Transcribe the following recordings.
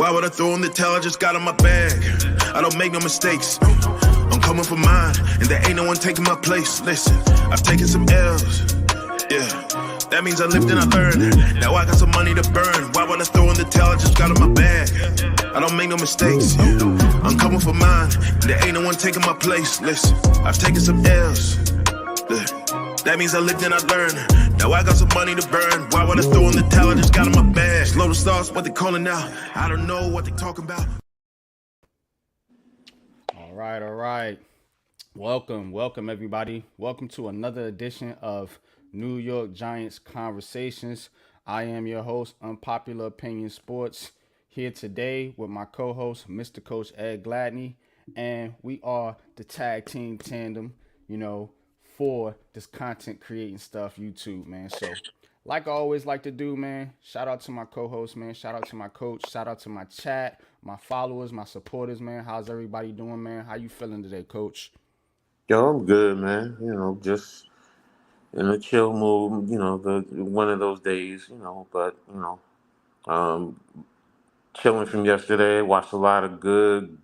Why would I throw in the towel? I just got in my bag. I don't make no mistakes. I'm coming for mine, and there ain't no one taking my place. Listen, I've taken some L's. Yeah, that means I lived and I learned. Now I got some money to burn. Why would I throw in the towel? I just got in my bag. I don't make no mistakes. I'm coming for mine, and there ain't no one taking my place. Listen, I've taken some L's. Yeah. That means I lived and I learned. Now I got some money to burn. Why would I throw in the towel? I just got in my bag. Slow the stars, what they calling now? I don't know what they talking about. All right. Welcome everybody. Welcome to another edition of New York Giants Conversations. I am your host, Unpopular Opinion Sports, here today with my co-host, Mr. Coach Ed Gladney, and we are the tag team tandem, for this content creating stuff, YouTube, man. So, like I always like to do, man, shout out to my co-host, man. Shout out to my coach. Shout out to my chat, my followers, my supporters, man. How's everybody doing, man? How you feeling today, Coach? Yo, I'm good, man. Just in a chill mood. The one of those days. But um, chilling from yesterday. Watched a lot of good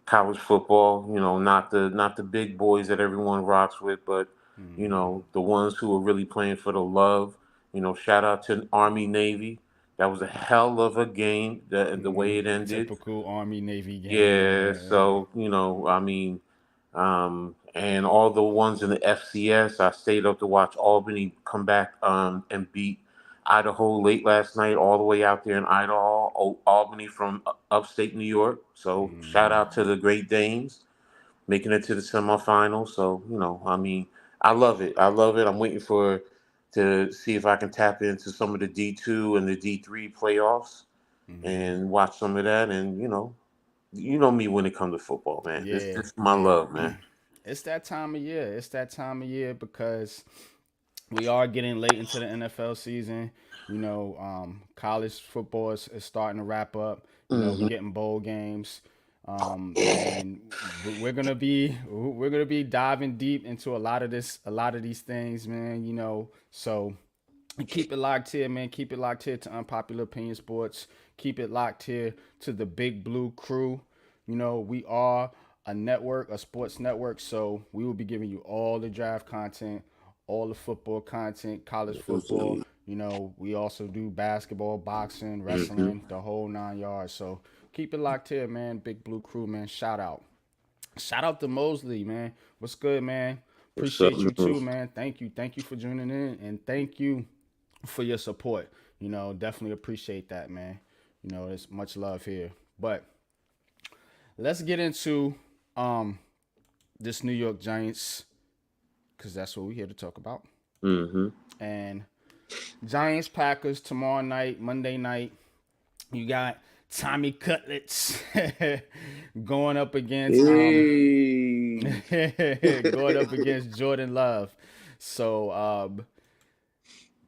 college football. Not the big boys that everyone rocks with, but the ones who are really playing for the love. Shout out to Army Navy. That was a hell of a game. The way it ended. Typical Army Navy game, Yeah. man. So and all the ones in the FCS, I stayed up to watch Albany come back and beat Idaho late last night, all the way out there in Idaho, Albany from upstate New York. So shout out to the Great Danes making it to the semifinals. So I love it. I love it. I'm waiting to see if I can tap into some of the D2 and the D3 playoffs and watch some of that. And you know me when it comes to football, man. This Yeah, is my love, man. it's that time of year. It's that time of year because we are getting late into the NFL season. College football is starting to wrap up. We're Hmm. getting bowl games, and we're gonna be diving deep into a lot of these things, man. So keep it locked here, man. Keep it locked here to Unpopular Opinion Sports. Keep it locked here to the Big Blue Crew. We are a network, a sports network, so we will be giving you all the draft content, all the football content, college football. We also do basketball, boxing, Hmm. wrestling, the whole 9 yards. So keep it locked here, man. Big Blue Crew, man. Shout out. Shout out to Mosley, man. What's good, man? What's up, Appreciate you man? too, man. Thank you. Thank you for tuning in, and thank you for your support. Definitely appreciate that, man. There's much love here. But let's get into this New York Giants because that's what we're here to talk about. Hmm. And Giants Packers tomorrow night, Monday night. You got Tommy Cutlets going up against Hey. going up against Jordan Love. So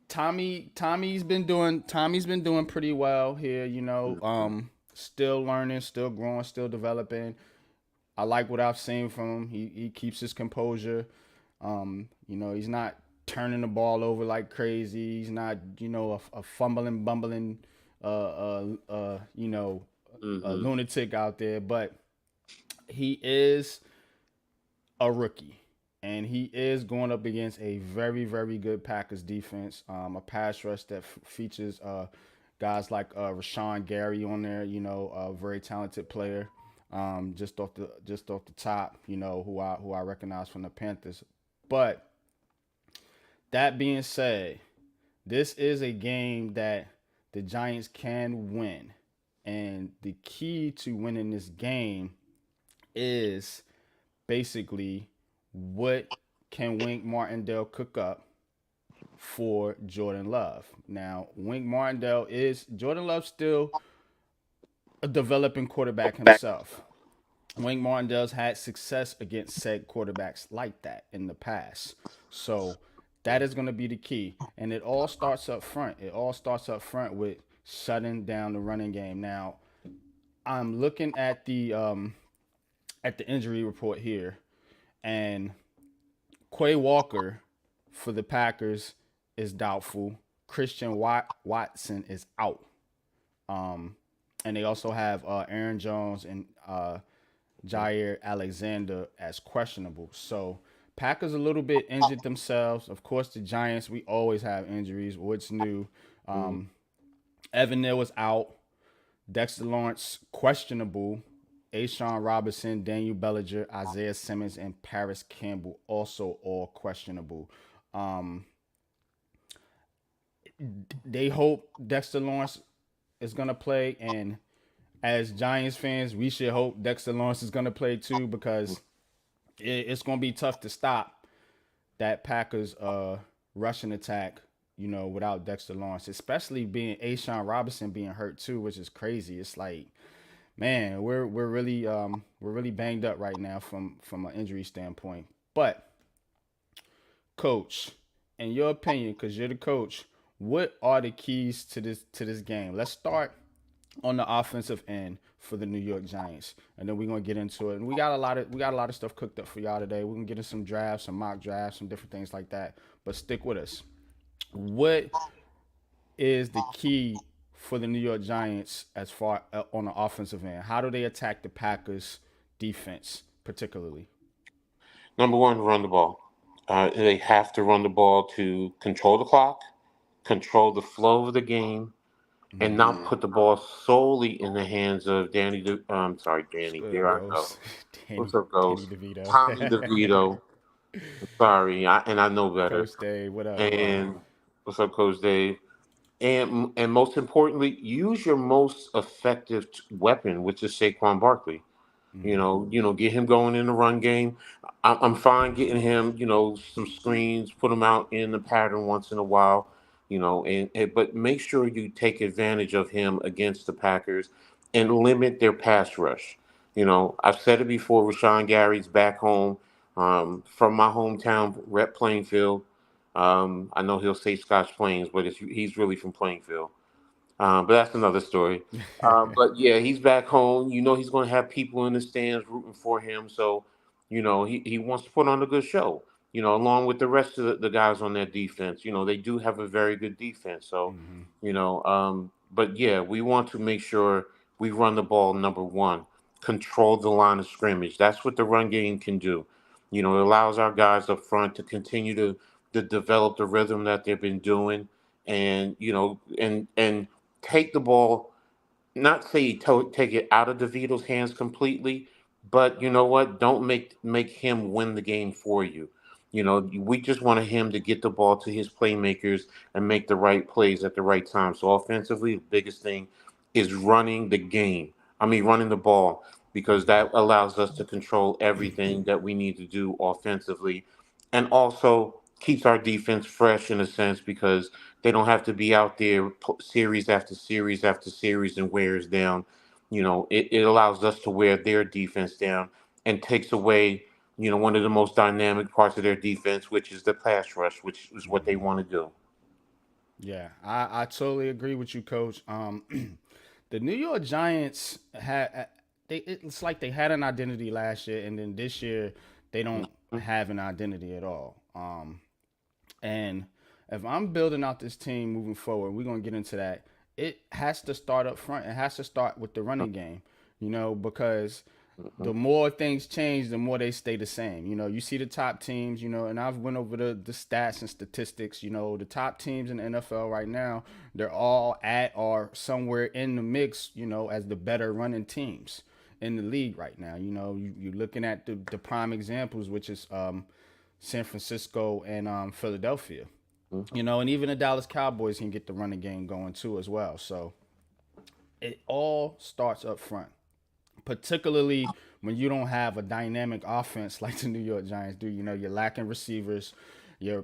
Tommy's been doing pretty well here, still learning, still growing, still developing. I like what I've seen from him. He keeps his composure. He's not turning the ball over like crazy. He's not, a fumbling, bumbling, a Hmm. lunatic out there. But he is a rookie, and he is going up against a very, very good Packers defense. A pass rush that features guys like Rashawn Gary on there. A very talented player. Just off the top, who I recognize from the Panthers. But that being said, this is a game that the Giants can win, and the key to winning this game is basically what can Wink Martindale cook up for Jordan Love. Now, Jordan Love still a developing quarterback himself. Wink Martindale's had success against said quarterbacks like that in the past. So that is going to be the key. And it all starts up front. It all starts up front with shutting down the running game. Now, I'm looking at the injury report here, and Quay Walker for the Packers is doubtful. Christian Watson is out. And they also have Aaron Jones and Jair Alexander as questionable. So Packers a little bit injured themselves. Of course, the Giants, we always have injuries. What's new? Mm. Evan Neal was out. Dexter Lawrence questionable. Ashawn Robinson, Daniel Bellinger, Isaiah Simmons, and Paris Campbell also all questionable. Um, they hope Dexter Lawrence is gonna play, and as Giants fans, we should hope Dexter Lawrence is gonna play too because it's gonna be tough to stop that Packers rushing attack. Without Dexter Lawrence, especially being Ashawn Robinson being hurt too, which is crazy. It's like, man, we're really banged up right now from an injury standpoint. But coach, in your opinion, because you're the coach, what are the keys to this game? Let's start on the offensive end for the New York Giants, and then we're gonna get into it. And we got a lot of stuff cooked up for y'all today. We're gonna get in some drafts, some mock drafts, some different things like that. But stick with us. What is the key for the New York Giants as far on the offensive end? How do they attack the Packers defense particularly? Number one, run the ball. They have to run the ball to control the clock, control the flow of the game, and Mm-hmm. not put the ball solely in the hands of sorry, Danny. There I go. Ghost, What's Danny, up, Danny Ghost? DeVito, Tommy DeVito. Sorry, and I know better. Coach Dave. What up? What up? And what's up, Coach Dave? And most importantly, use your most effective weapon, which is Saquon Barkley. Mm-hmm. Get him going in the run game. I'm fine getting him, some screens, put him out in the pattern once in a while, but make sure you take advantage of him against the Packers and limit their pass rush. I've said it before. Rashawn Gary's back home, from my hometown, Rep Plainfield. I know he'll say Scotch Plains, but he's really from Plainfield. But that's another story. But yeah, he's back home. He's going to have people in the stands rooting for him. So, he wants to put on a good show, along with the rest of the guys on that defense. They do have a very good defense. So, Mm-hmm. but yeah, we want to make sure we run the ball, number one, control the line of scrimmage. That's what the run game can do. It allows our guys up front to continue to develop the rhythm that they've been doing and and take the ball, not say take it out of DeVito's hands completely, but you know what? Don't make him win the game for you. We just wanted him to get the ball to his playmakers and make the right plays at the right time. So offensively, the biggest thing is running the game. I mean, running the ball because that allows us to control everything that we need to do offensively, and also keeps our defense fresh in a sense because they don't have to be out there series after series after series and wears down. It allows us to wear their defense down and takes away, one of the most dynamic parts of their defense, which is the pass rush, which is what they Mm-hmm. want to do. Yeah, I totally agree with you, Coach. The New York Giants it's like they had an identity last year, and then this year they don't have an identity at all. And if I'm building out this team moving forward, we're gonna get into that. It has to start up front. It has to start with the running game, because the more things change, the more they stay the same. You see the top teams, and I've went over the stats and statistics. The top teams in the NFL right now, they're all at or somewhere in the mix, as the better running teams in the league right now. You're looking at the prime examples, which is San Francisco and Philadelphia. And even the Dallas Cowboys can get the running game going too as well. So it all starts up front, particularly when you don't have a dynamic offense like the New York Giants do. You're lacking receivers, your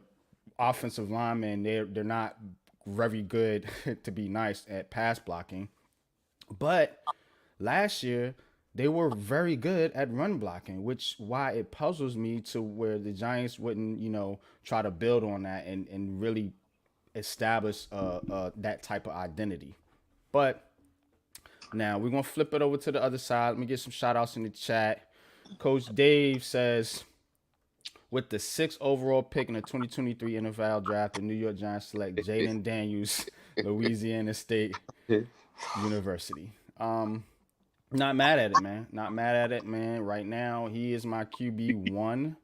offensive linemen, they're not very good to be nice at pass blocking. But last year they were very good at run blocking, which why it puzzles me to where the Giants wouldn't, try to build on that and really establish that type of identity. But now we're gonna flip it over to the other side. Let me get some shout outs in the chat. Coach Dave says, with the sixth overall pick in the 2023 NFL draft, the New York Giants select Jaden Daniels, Louisiana State. University. Not mad at it, man. Not mad at it, man. Right now, he is my QB1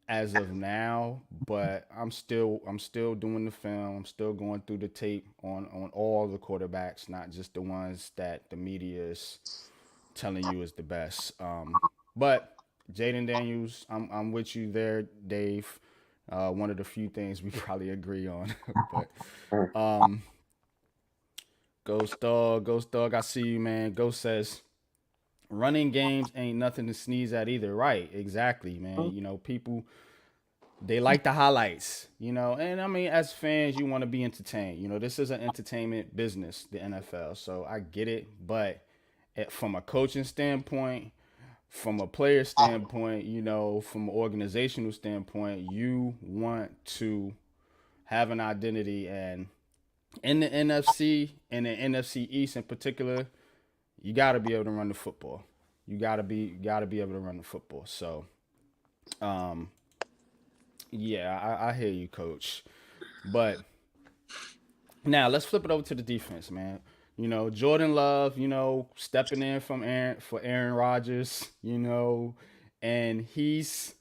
as of now, but I'm still doing the film. I'm still going through the tape on all the quarterbacks, not just the ones that the media is telling you is the best. But Jaden Daniels, I'm with you there, Dave. One of the few things we probably agree on. But Ghost Dog, I see you, man. Ghost says running games ain't nothing to sneeze at either. Right, exactly, man. People they like the highlights, and I mean, as fans, you want to be entertained. This is an entertainment business, the NFL. So I get it, but from a coaching standpoint, from a player standpoint, from an organizational standpoint, you want to have an identity. And in the NFC and the NFC East in particular, you got to be able to run the football. You got to be able to run the football. So, um, yeah, I hear you, Coach. But now let's flip it over to the defense, man. Jordan Love, stepping in for Aaron Rodgers, and he's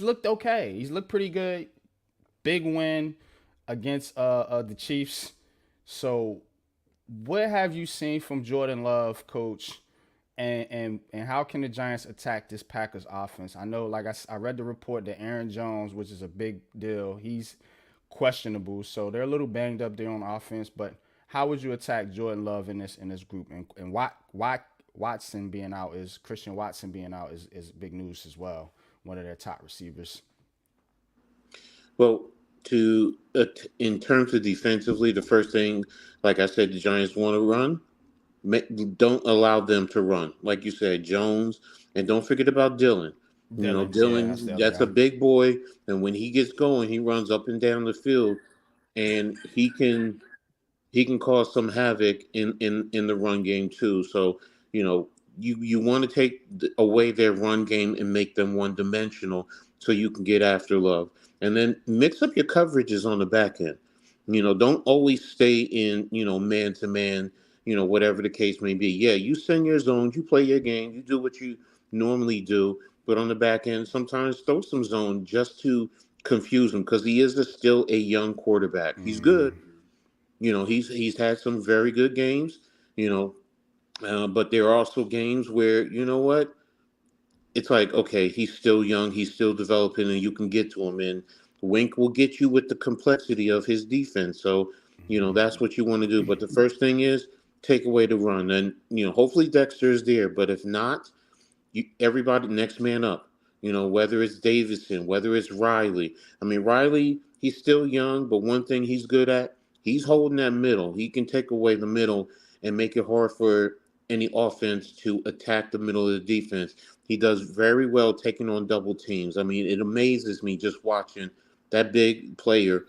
looked okay. He's looked pretty good. Big win against the Chiefs. So, what have you seen from Jordan Love, Coach? And how can the Giants attack this Packers offense? I know, like I read the report that Aaron Jones, which is a big deal, he's questionable, so they're a little banged up there on offense. But how would you attack Jordan Love in this group? And Watson being out is Christian Watson being out is big news as well. One of their top receivers. Well, in terms of defensively, the first thing, like I said, the Giants want to run. Don't allow them to run. Like you said, Jones, and don't forget about Dylan. Yeah, that's the Dylan, other that's a guy. big boy, and when he gets going, he runs up and down the field, and he can cause some havoc in the run game too. So you know you want to take away their run game and make them one dimensional, so you can get after Love, and then mix up your coverages on the back end. Don't always stay in man to man. Whatever the case may be. Yeah, you send your zones, you play your game, you do what you normally do, but on the back end, sometimes throw some zone just to confuse him because he is still a young quarterback. He's good, Mm-hmm. he's had some very good games, you know, but there are also games where it's like, okay, he's still young, he's still developing, and you can get to him. And Wink will get you with the complexity of his defense. So, Mm-hmm. that's what you want to do. But the first thing is take away the run, and hopefully Dexter is there. But if not, everybody next man up. Whether it's Davidson, whether it's Riley. I mean, Riley, he's still young, but one thing he's good at, he's holding that middle. He can take away the middle and make it hard for any offense to attack the middle of the defense. He does very well taking on double teams. I mean, it amazes me just watching that big player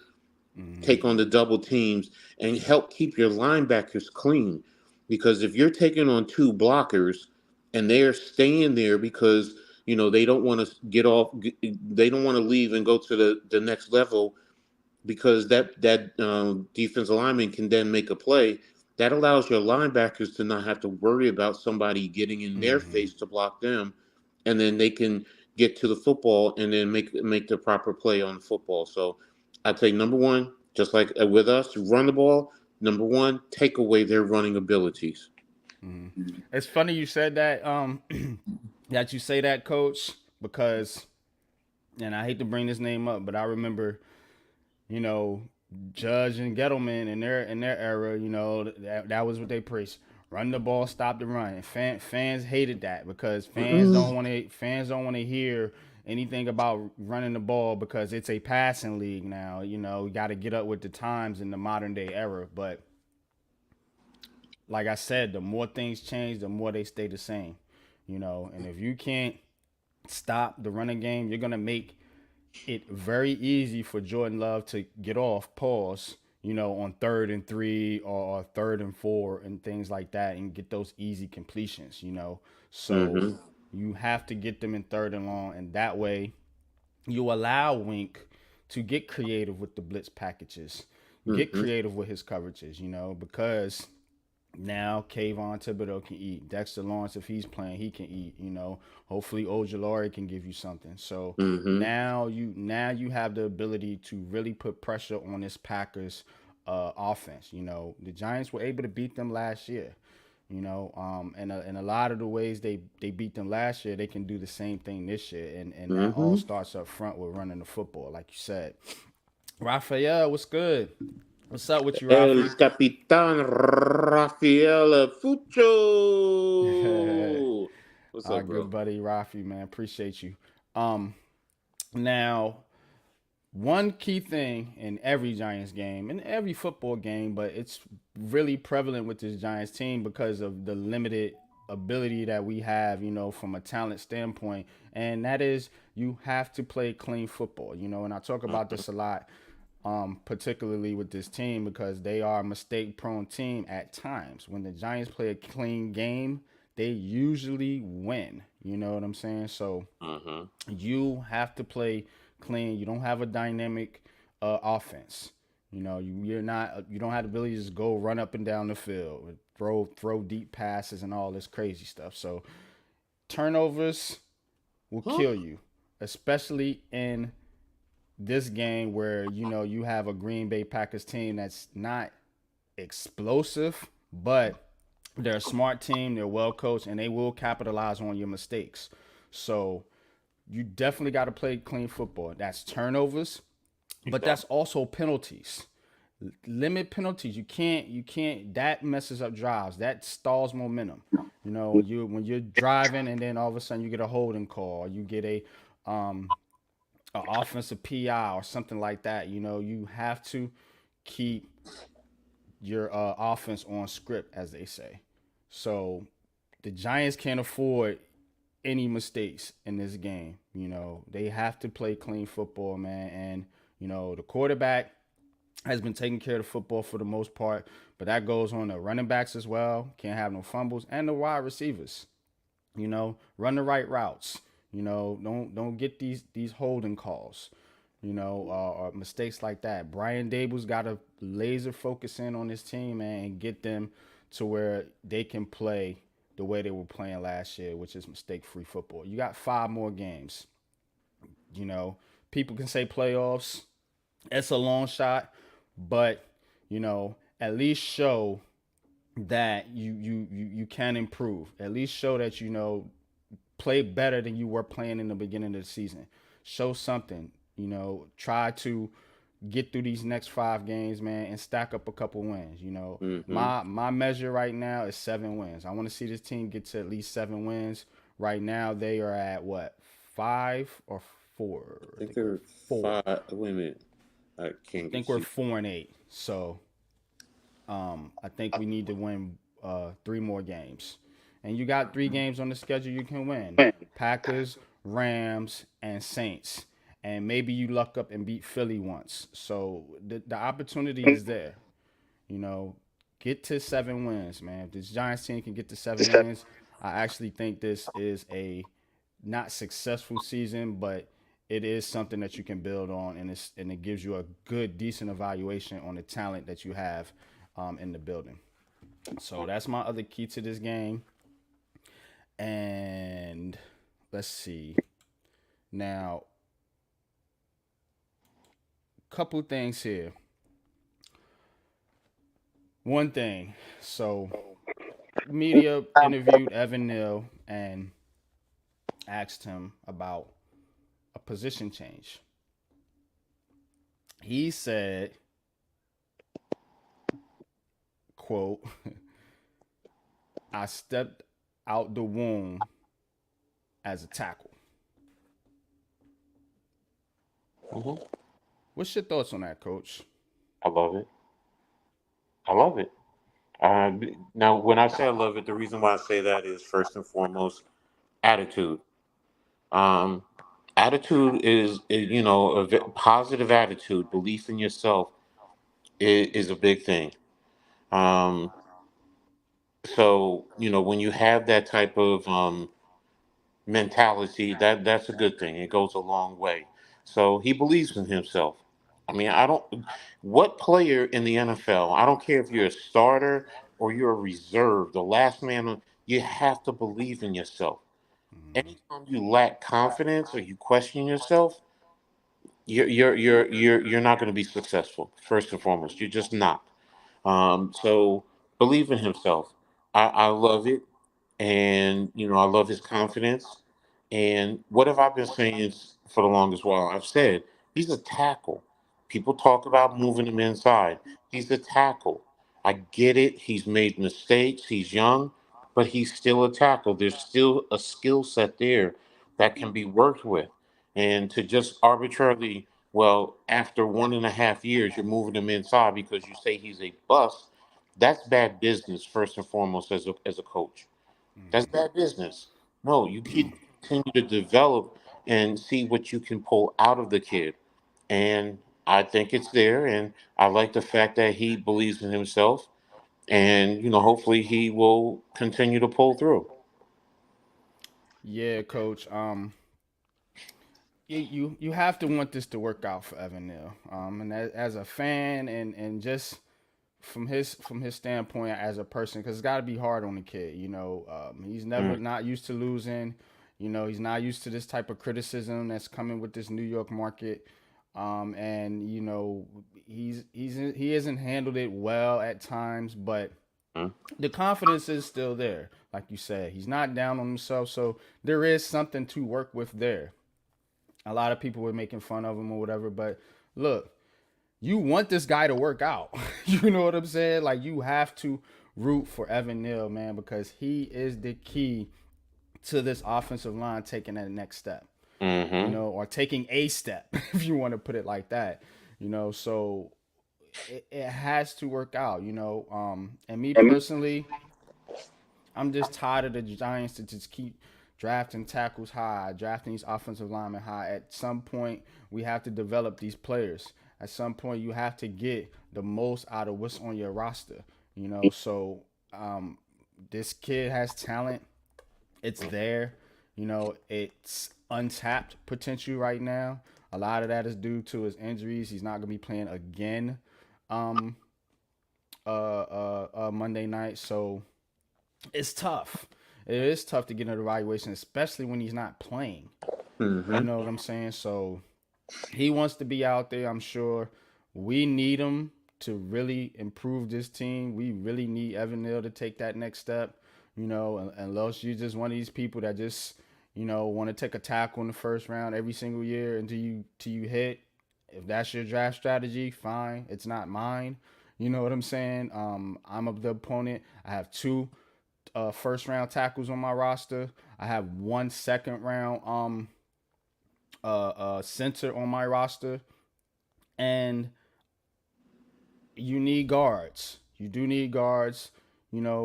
Mm-hmm. take on the double teams and help keep your linebackers clean. Because if you're taking on two blockers and they're staying there because they don't want to get off, they don't want to leave and go to the next level because that defensive lineman can then make a play. That allows your linebackers to not have to worry about somebody getting in their Mm-hmm. face to block them, and then they can get to the football and then make the proper play on the football. So I'd say number one, just like with us, run the ball. Number one, take away their running abilities. Mm-hmm. It's funny you said that. That you say that, Coach, because and I hate to bring this name up, but I remember, you know, Judge and Gettleman in their era, that was what they preached. Run the ball, stop the run. And fans hated that because fans don't want to hear anything about running the ball because it's a passing league now. You got to get up with the times in the modern day era. But like I said, the more things change, the more they stay the same. And if you can't stop the running game, you're gonna make it very easy for Jordan Love to get off pause, on 3rd and 3 or 3rd and 4 and things like that and get those easy completions. So Mm-hmm. you have to get them in 3rd and long, and that way you allow Wink to get creative with the blitz packages, get Mm-hmm. creative with his coverages, because Now Kayvon Thibodeau can eat. Dexter Lawrence, if he's playing, he can eat. Hopefully Ojulari can give you something. So Mm-hmm. now you have the ability to really put pressure on this Packers offense. The Giants were able to beat them last year. And a lot of the ways they beat them last year, they can do the same thing this year. And that all Mm-hmm. starts up front with running the football, like you said. Raphael, what's good? What's up with you, El Rafi? Capitan Rafael Fucho. What's Our up, good bro? buddy Rafi, man. Appreciate you. Um, Now, one key thing in every Giants game, in every football game, but it's really prevalent with this Giants team because of the limited ability that we have, from a talent standpoint, and that is you have to play clean football, and I talk about Mm-hmm. this a lot, particularly with this team because they are a mistake prone team at times. When the Giants play a clean game, they usually win. You know what I'm saying? So Mm-hmm. you have to play clean. You don't have a dynamic offense. You don't have the ability to just go run up and down the field, throw deep passes and all this crazy stuff. So turnovers will Huh? kill you, especially in this game where you have a Green Bay Packers team that's not explosive, but they're a smart team, they're well coached, and they will capitalize on your mistakes. So you definitely got to play clean football. That's turnovers, but that's Exactly. also penalties. Limit penalties. You can't that messes up drives. That stalls momentum. When you're driving and then all of a sudden you get a holding call, or you get um a offensive PI or something like that. You have to keep your offense on script, as they say. So the Giants can't afford any mistakes in this game. They have to play clean football, man. And the quarterback has been taking care of the football for the most part, but that goes on the running backs as well. Can't have no fumbles, and the wide receivers. Run the right routes. Don't get these holding calls. Or mistakes like that. Brian Dable's got to laser focus in on this team, man, and get them to where they can play the way they were playing last year, which is mistake-free football. You got 5 more games. You know, People can say playoffs. It's a long shot, but at least show that you can improve. At least show that play better than you were playing in the beginning of the season. Show something. Try to get through these next 5 games, man, and stack up a couple wins. Mm-hmm. My measure right now is 7 wins. I want to see this team get to at least 7 wins. Right now they are at what, 5 or 4? I I think think we're they're at 4. five. Wait a minute. I I can't think we're see. 4-8. So I think we need to win 3 more games. And you got 3 games on the schedule you can win: Packers, Rams, and Saints. And maybe you luck up and beat Philly once. So the opportunity is there. You know, get to 7 wins, man. If this Giants team can get to 7 wins, I actually think this is a not successful season, but it is something that you can build on, and it gives you a good, decent evaluation on the talent that you have in the building. So that's my other key to this game. And let's see. Now, couple things here. One thing. So, media interviewed Evan Neal and asked him about a position change. He said, quote, I stepped out the womb as a tackle. Mm-hmm. What's your thoughts on that, coach? I love it. I love it. Uh, Now, when I say I love it, the reason why I say that is first and foremost attitude. Um, Attitude is positive attitude, belief in yourself is a big thing. Um, so when you have that type of mentality, that's a good thing. It goes a long way. So he believes in himself. I mean, I don't. What player in the NFL? I don't care if you're a starter. or you're a reserve, the last man on, you have to believe in yourself. Mhm. Anytime you lack confidence or you question yourself, you're not going to be successful. First and foremost, you're just not. So believe in himself. I love it, and I love his confidence. And what have I been saying for the longest while? I've said he's a tackle. People talk about moving him inside. He's a tackle. I get it. He's made mistakes. He's young, but he's still a tackle. There's still a skill set there that can be worked with. And to just arbitrarily, well, after 1.5 years, you're moving him inside because you say he's a bust. That's bad business, first and foremost, as a coach. That's Mhm. bad business. No, you keep continue to develop and see what you can pull out of the kid. And I think it's there. And I like the fact that he believes in himself. And, hopefully he will continue to pull through. Yeah, coach. You have to want this to work out for Evan Neal. And as a fan and just from his standpoint as a person, because it's got to be hard on the kid. He's never Mm, not used to losing. He's not used to this type of criticism that's coming with this New York market. And he hasn't handled it well at times, but mm, the confidence is still there. Like you said, he's not down on himself, so there is something to work with there. A lot of people were making fun of him or whatever, but look, you want this guy to work out. You know what I'm saying? Like you have to root for Evan Neal, man, because he is the key to this offensive line taking that next step. mm-hmm. Or taking a step, if you want to put it like that. So it has to work out. And me personally, I'm just tired of the Giants to just keep drafting tackles high, drafting these offensive linemen high. At some point, we have to develop these players. At some point, you have to get the most out of what's on your roster. So um, this kid has talent. It's there. It's untapped potential right now. A lot of that is due to his injuries. He's not going to be playing again um, Monday night. So it's tough. It is tough to get an evaluation, especially when he's not playing. You Mm-hmm. know what I'm saying? So he wants to be out there. I'm sure we need him to really improve this team. We really need Evan Neal to take that next step. Unless you're just one of these people that just want to take a tackle in the first round every single year until you hit. If that's your draft strategy, fine. It's not mine. You know what I'm saying? I'm of the opponent. I have two first round tackles on my roster. I have one second round center on my roster, and you need guards. You do need guards,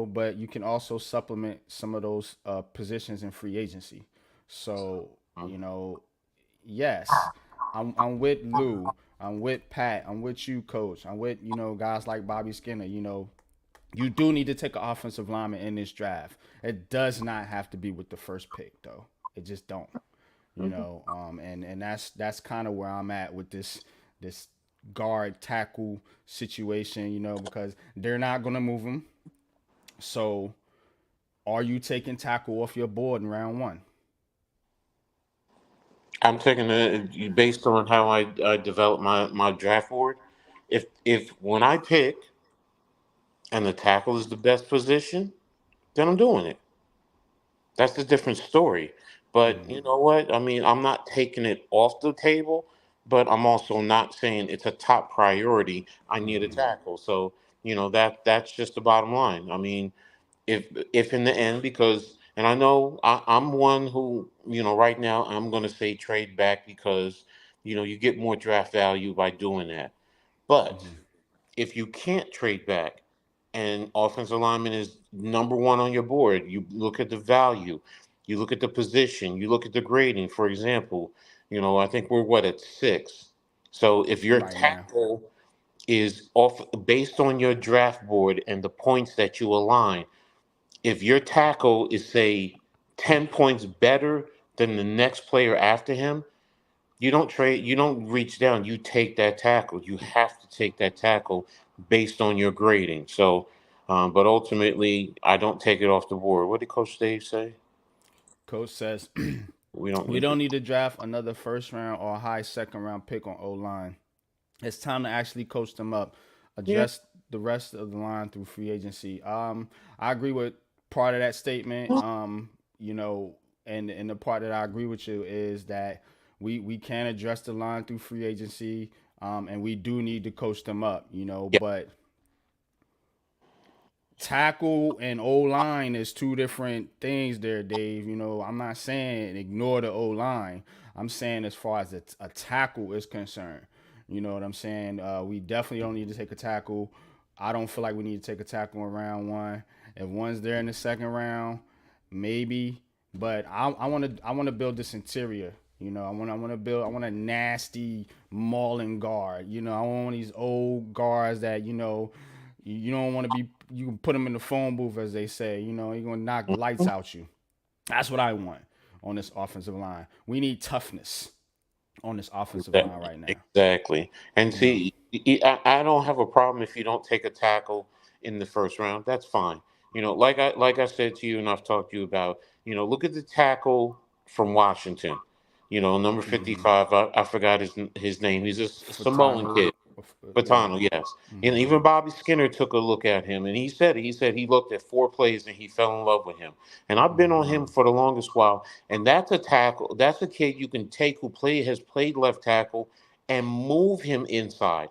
but you can also supplement some of those positions in free agency. So yes, I'm with Lou. I'm with Pat. I'm with you, Coach. I'm with guys like Bobby Skinner. You do need to take an offensive lineman in this draft. It does not have to be with the first pick, though. It just don't. And that's kind of where I'm at with this guard tackle situation. Because they're not gonna move him. So, are you taking tackle off your board in round one? I'm taking it based on how I develop my draft board. If when I pick and the tackle is the best position, then I'm doing it. That's a different story. But Mm-hmm. you know what? I mean, I'm not taking it off the table, but I'm also not saying it's a top priority. I need a Mm-hmm. tackle. So, that's just the bottom line. I mean, if in the end, because and I know I'm one who, right now I'm gonna say trade back because, you get more draft value by doing that. But Mm-hmm. if you can't trade back and offensive lineman is number one on your board, you look at the value, you look at the position, you look at the grading. For example, I think we're what at 6. So if your Right now. tackle is off based on your draft board and the points that you align, if your tackle is say 10 points better than the next player after him, you don't reach down, you take that tackle. You have to take that tackle based on your grading. So But ultimately, I don't take it off the board. What did Coach Dave say? Coach says We don't we need to. don't need to draft another first round or high second round pick on O line. It's time to actually coach them up, Yeah, address the rest of the line through free agency. I agree with part of that statement. You know, and the part that I agree with you is that we can address the line through free agency, and we do need to coach them up. You know, yeah, but tackle and O line is two different things there, Dave. You know, I'm not saying ignore the O line. I'm saying as far as a tackle is concerned. You know what I'm saying? We definitely don't need to take a tackle. I don't feel like we need to take a tackle in round one. If one's there in the second round, maybe. But I want to build this interior. You know, I want a nasty mauling guard. You know, I want one of these old guards that you don't want to be. You can put them in the phone booth, as they say. You know, you're gonna knock the lights out you. That's what I want on this offensive line. We need toughness on this offensive line right now. exactly. And You know. see, I don't have a problem if you don't take a tackle in the first round. That's fine. Like I said to you, and I've talked to you about. Look at the tackle from Washington. Number Mm-hmm. 55. I forgot his name. He's a Samoan Fatano. kid. Yeah. Patano, yes. And Mm-hmm. even Bobby Skinner took a look at him, and he said he looked at 4 plays and he fell in love with him. And I've been on Mm-hmm. him for the longest while, and that's a tackle. That's a kid you can take who has played left tackle and move him inside,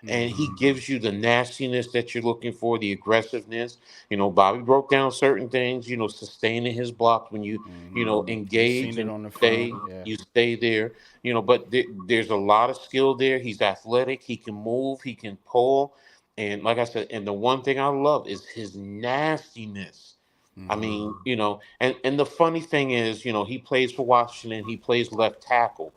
and Mm-hmm. he gives you the nastiness that you're looking for, the aggressiveness. Bobby broke down certain things. Sustaining his blocks when Mm-hmm. We engage seen it and on the film. stay, Yeah. you stay there. But there's a lot of skill there. He's athletic. He can move. He can pull. And like I said, and the one thing I love is his nastiness. I Mm-hmm. mean, and the funny thing is, he plays for Washington. He plays left tackle.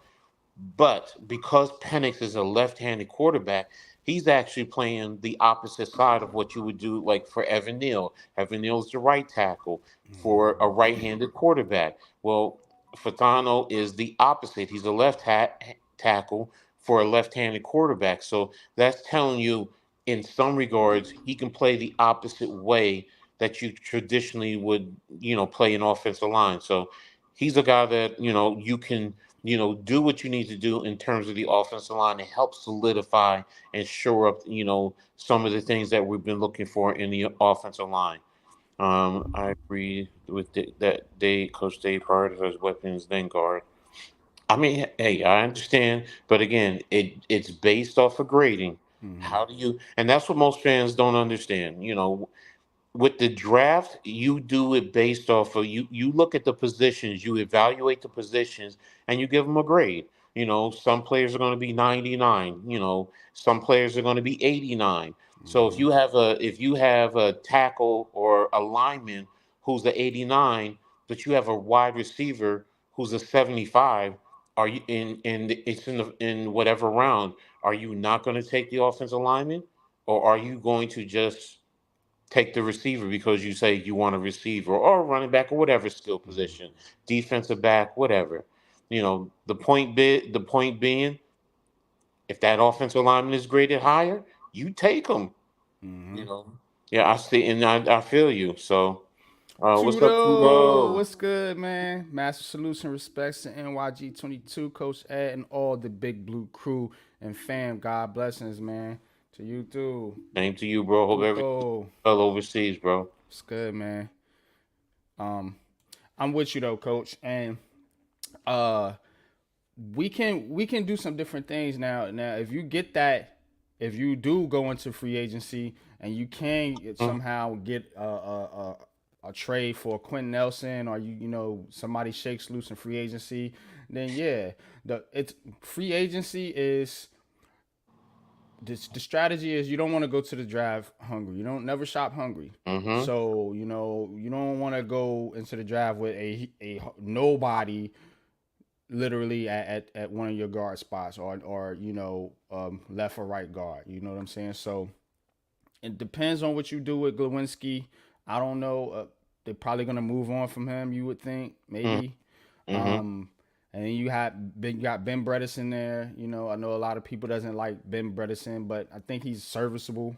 But because Penix is a left-handed quarterback, he's actually playing the opposite side of what you would do, like for Evan Neal. Evan Neal's the right tackle for a right-handed quarterback. Well, Fatano is the opposite. He's a tackle for a left-handed quarterback. So that's telling you, in some regards, he can play the opposite way that you traditionally would, play an offensive line. So he's a guy that you can do what you need to do in terms of the offensive line to help solidify and shore up, some of the things that we've been looking for in the offensive line. I agree with that. Coach Dave prioritizes weapons, then guard. I mean, hey, I understand, but again, it's based off of grading. Mm-hmm. How do you? And that's what most fans don't understand. With the draft, you do it based off of you look at the positions, you evaluate the positions, and you give them a grade. Some players are going to be 99. Some players are going to be 89. So if Mm-hmm. you have a tackle or a lineman who's the 89, but you have a wide receiver who's a 75, are you in it's in whatever round, are you not going to take the offensive lineman, or are you going to just take the receiver because you say you want a receiver or running back or whatever skill position, defensive back, whatever. The point being, if that offensive lineman is graded higher, you take him. Mm-hmm. You know. Yeah, I see, and I feel you. So, what's up, Tudo, Tudo? what's good, man? Master Solution respects to NYG22, Coach Ed, and all the Big Blue crew and fam. God blessings, man. To you too. Same to you, bro. Hope everything's Tudo, well overseas, bro. it's good, man. Um, I'm with you though, Coach, and uh, we can do some different things now. Now, if you get that, if you do go into free agency and you can Mhm. somehow get a trade for Quentin Nelson, or somebody shakes loose in free agency, then yeah, it's free agency is the strategy is you don't want to go to the draft hungry. You don't never shop hungry. Mhm. So you don't want to go into the draft with a nobody literally at one of your guard spots, or left or right guard. You know what I'm saying? So it depends on what you do with Glowinski. I don't know. They're probably gonna move on from him. You would think Mhm. maybe. Mhm. Um, and then you got Ben Bredesen there. I know a lot of people doesn't like Ben Bredesen, but I think he's serviceable.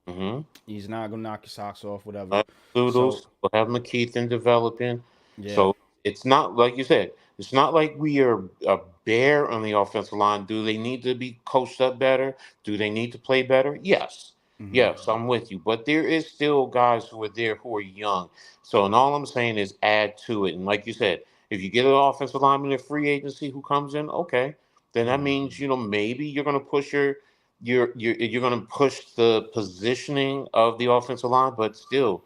Mm-hmm. He's not gonna knock your socks off, whatever. Doodles. So We'll have McKeithen developing. yeah. So it's not like you said. It's not like we are a bear on the offensive line. Do they need to be coached up better? Do they need to play better? Yes. Hmm. Yes, I'm with you. But there is still guys who are there who are young. So and all I'm saying is add to it. And like you said, if you get an offensive lineman in free agency who comes in, okay, then that Hmm. means maybe you're going to push you're going to push the positioning of the offensive line, but still,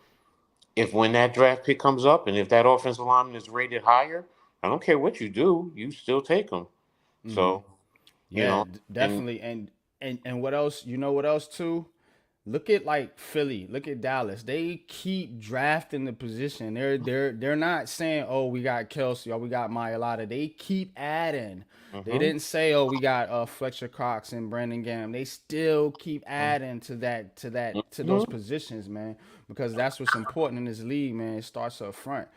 if when that draft pick comes up and if that offensive lineman is rated higher, I don't care what you do, you still take them. Hmm. So, you Yeah, know, and definitely. And what else? You know what else too? Look at like Philly. Look at Dallas. They keep drafting the position. They're not saying, oh, we got Kelsey or we got Mailata. They keep adding. They uh-huh, didn't say, oh, we got Fletcher Cox and Brandon Graham. They still keep adding to those uh-huh, positions, man, because that's what's important in this league, man. It starts up front.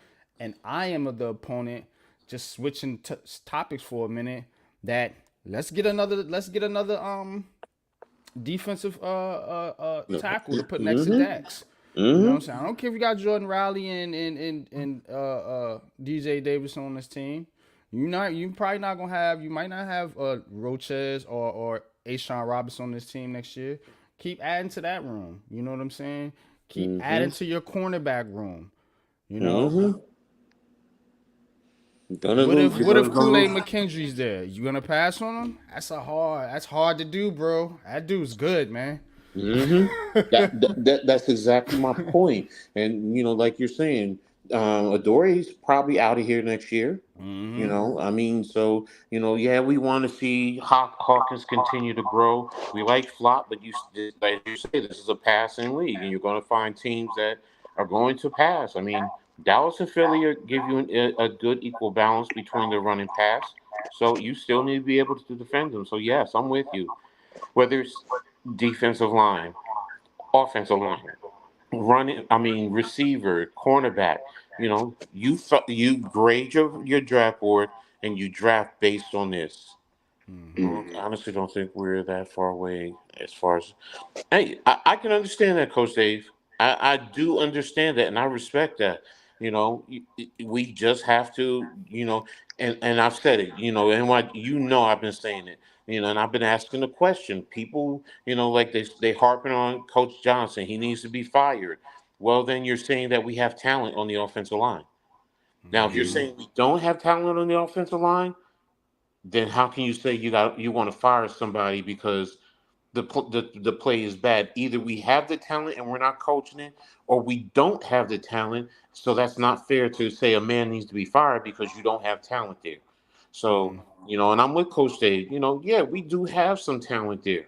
And I am of the opponent. Just switching topics for a minute. That let's get another defensive tackle to put next to uh-huh, Dax. You know what uh-huh, I'm saying? I don't care if you got Jordan Riley and DJ Davis on this team. You might not have Roches or Ashawn Robinson on this team next year. Keep adding to that room. You know what I'm saying? Keep uh-huh, adding to your cornerback room. You know, uh-huh. You're gonna what lose. if You're what if gonna Kool Aid lose. McKendry's there? You gonna pass on him? That's hard to do, bro. That dude's good, man. Hmm. That's exactly my point. And like you're saying, Adore's probably out of here next year. Mm-hmm. I mean, so yeah, we want to see Hawkins continue to grow. We like Flop, but as you say, this is a passing league, and you're going to find teams that are going to pass. I mean, Dallas and Philly give you a good equal balance between the run and pass. So you still need to be able to defend them. So yes, I'm with you. Whether it's defensive line, offensive line, running, I mean receiver, cornerback. You grade your draft board and you draft based on this. Mm-hmm. I honestly don't think we're that far away as far as. Hey, I can understand that, Coach Dave. I do understand that, and I respect that. We just have to, and I've said it, and what I've been saying it, and I've been asking the question. People, like they harping on Coach Johnson. He needs to be fired. Well, then you're saying that we have talent on the offensive line. Now, if you're Mm-hmm. saying we don't have talent on the offensive line, then how can you say you want to fire somebody because the play is bad? Either we have the talent and we're not coaching it, or we don't have the talent. So that's not fair to say a man needs to be fired because you don't have talent there. So Mm-hmm. and I'm with Coach Dave. Yeah, we do have some talent there.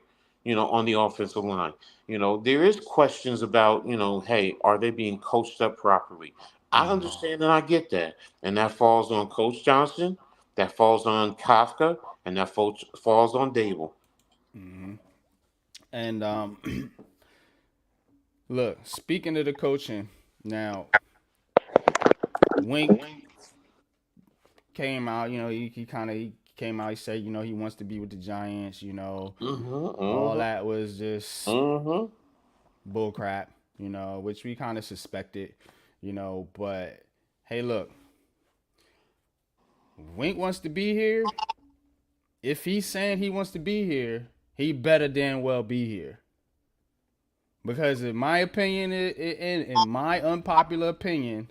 On the offensive line. There is questions about hey, are they being coached up properly? I Mm-hmm. understand and I get that, and that falls on Coach Johnson, that falls on Kafka, and that falls on Dable. Mm-hmm. And look, speaking of the coaching, now Wink came out. He came out. He said, he wants to be with the Giants. Mm-hmm, All mm-hmm, that was just mm-hmm, bullcrap. Which we kind of suspected. But hey, look, Wink wants to be here. If he's saying he wants to be here, he better damn well be here. Because in my opinion, in my unpopular opinion,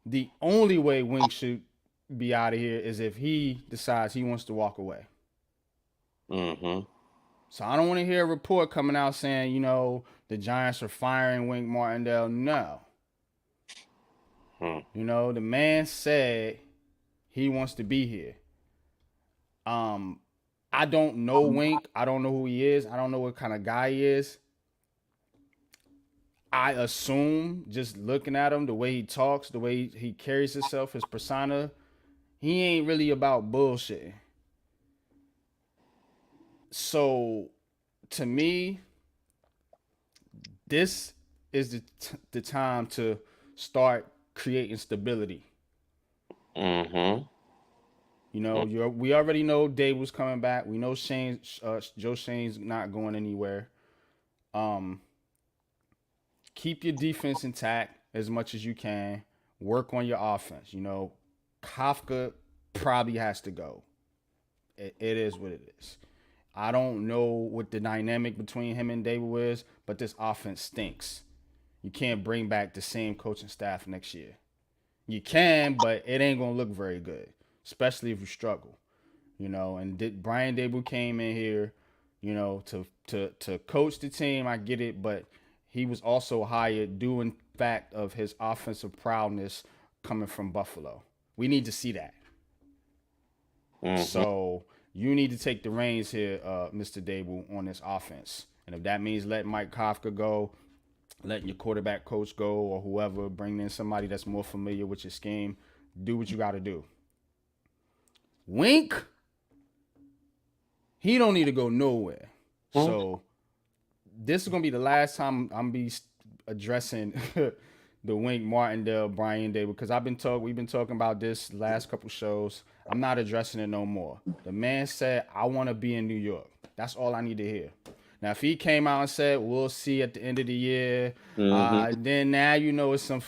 the only way Wink should be out of here is if he decides he wants to walk away. mm-hmm. So I don't want to hear a report coming out saying, the Giants are firing Wink Martindale. No. Hmm. The man said he wants to be here. Um, I don't know Wink. I don't know who he is. I don't know what kind of guy he is. I assume just looking at him, the way he talks, the way he carries himself, his persona, he ain't really about bullshit. So to me, this is the time to start creating stability. Mm-hmm. We already know Dave was coming back. We know Joe Shane's not going anywhere. Um, keep your defense intact as much as you can. Work on your offense. You know, Kafka probably has to go. It is what it is. I don't know what the dynamic between him and Dable is, but this offense stinks. You can't bring back the same coaching staff next year. You can, but it ain't gonna look very good, especially if you struggle. You know, and Brian Dable came in here, you know, to coach the team. I get it, but he was also hired due in fact of his offensive prowess coming from Buffalo. We need to see that. Mm-hmm. So you need to take the reins here, Mr. Dable, on this offense. And if that means letting Mike Kafka go, letting your quarterback coach go, or whoever, bring in somebody that's more familiar with your scheme, do what you got to do. Wink, he don't need to go nowhere. So this is gonna be the last time I'm be addressing the Wink Martindale Brian Day because we've been talking about this last couple shows. I'm not addressing it no more. The man said, "I want to be in New York." That's all I need to hear. Now, if he came out and said, "We'll see at the end of the year," Mm-hmm. then now you know it's some,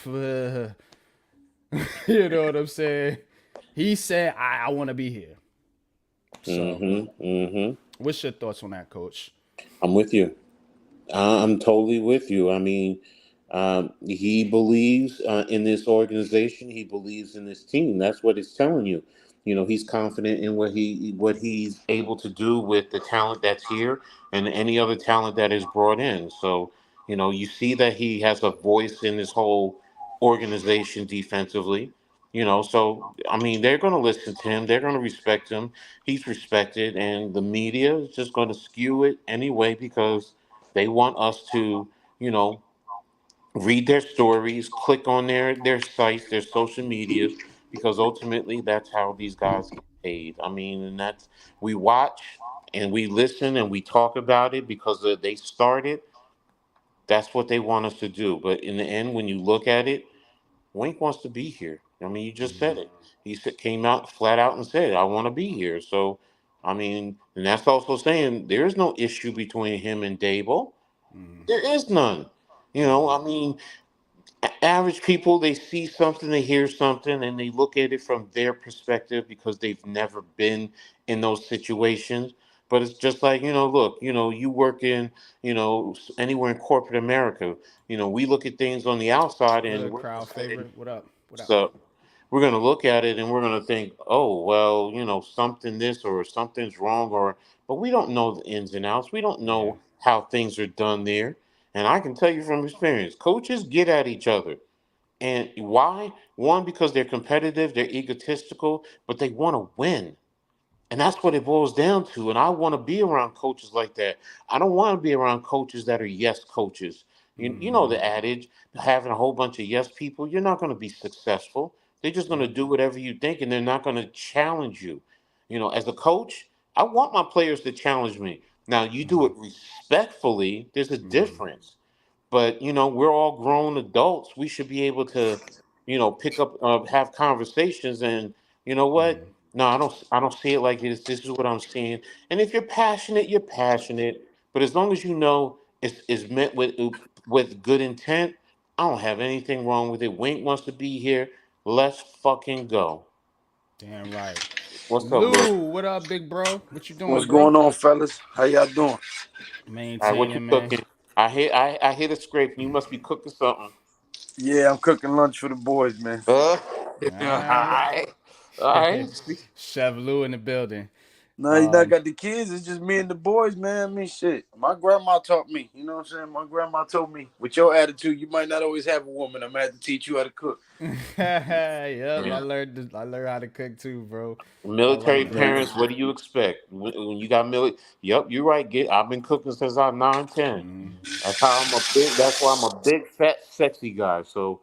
you know what I'm saying? He said, "I want to be here." So, Mm-hmm. Mm-hmm. what's your thoughts on that, Coach? I'm with you. I'm totally with you. I mean, he believes in this organization. He believes in this team. That's what it's telling you. You know, he's confident in what he's able to do with the talent that's here and any other talent that is brought in. So, you know, you see that he has a voice in this whole organization defensively. You know, so I mean, they're going to listen to him. They're going to respect him. He's respected, and the media is just going to skew it anyway because they want us to, you know, read their stories, click on their sites, their social medias, because ultimately that's how these guys get paid. I mean, and that's we watch and we listen and we talk about it because they started. That's what they want us to do. But in the end, when you look at it, Wink wants to be here. I mean, you just said it. Came out flat out and said, "I want to be here." So, I mean, and that's also saying there is no issue between him and Dable. Mm, There is none. You know, mm, I mean, average people, they see something, they hear something, and they look at it from their perspective because they've never been in those situations. But it's just like, you know, look, you know, you work in, you know, anywhere in corporate America, you know, we look at things on the outside and Good we're crowd deciding, favorite. What up? What up? so we're going to look at it and we're going to think, oh, well, you know, something this or something's wrong, or, but we don't know the ins and outs. We don't Yeah. know how things are done there. And I can tell you from experience, coaches get at each other. And why? One, because they're competitive, they're egotistical, but they want to win. And that's what it boils down to. And I want to be around coaches like that. I don't want to be around coaches that are yes coaches. You know Mm-hmm. the adage, having a whole bunch of yes people, you're not going to be successful. They're just going to Yep. do whatever you think and they're not going to challenge you. You know, as a coach, I want my players to challenge me. Now, you do Mm-hmm. it respectfully, there's a Mm-hmm. difference. But, you know, we're all grown adults. We should be able to, you know, pick up, have conversations and, you know what? Mm-hmm. No, I don't see it like this. This is what I'm seeing. And if you're passionate, you're passionate. But as long as you know it's meant with good intent, I don't have anything wrong with it. Wink wants to be here. Let's fucking go. Damn right. What's up, Lou? Lou, what up, big bro? What you What's doing, bro? going on, fellas? How y'all doing? All right, what you Maintaining, man. cooking? I hear the scraping. You must be cooking something. Yeah, I'm cooking lunch for the boys, man. Uh, All all right. right, all right. Chef Lou in the building. No, you not Um, got the kids. It's just me and the boys, man. I mean, shit. My grandma taught me. You know what I'm saying? My grandma told me, with your attitude, you might not always have a woman. I'm gonna have to teach you how to cook. yep, Yeah. I learned how to cook too, bro. I Military like that. parents, what do you expect when you got military? Yep, you're right. I've been cooking since I'm 9, 10. Mm. That's how I'm a big. That's why I'm a big, fat, sexy guy. So,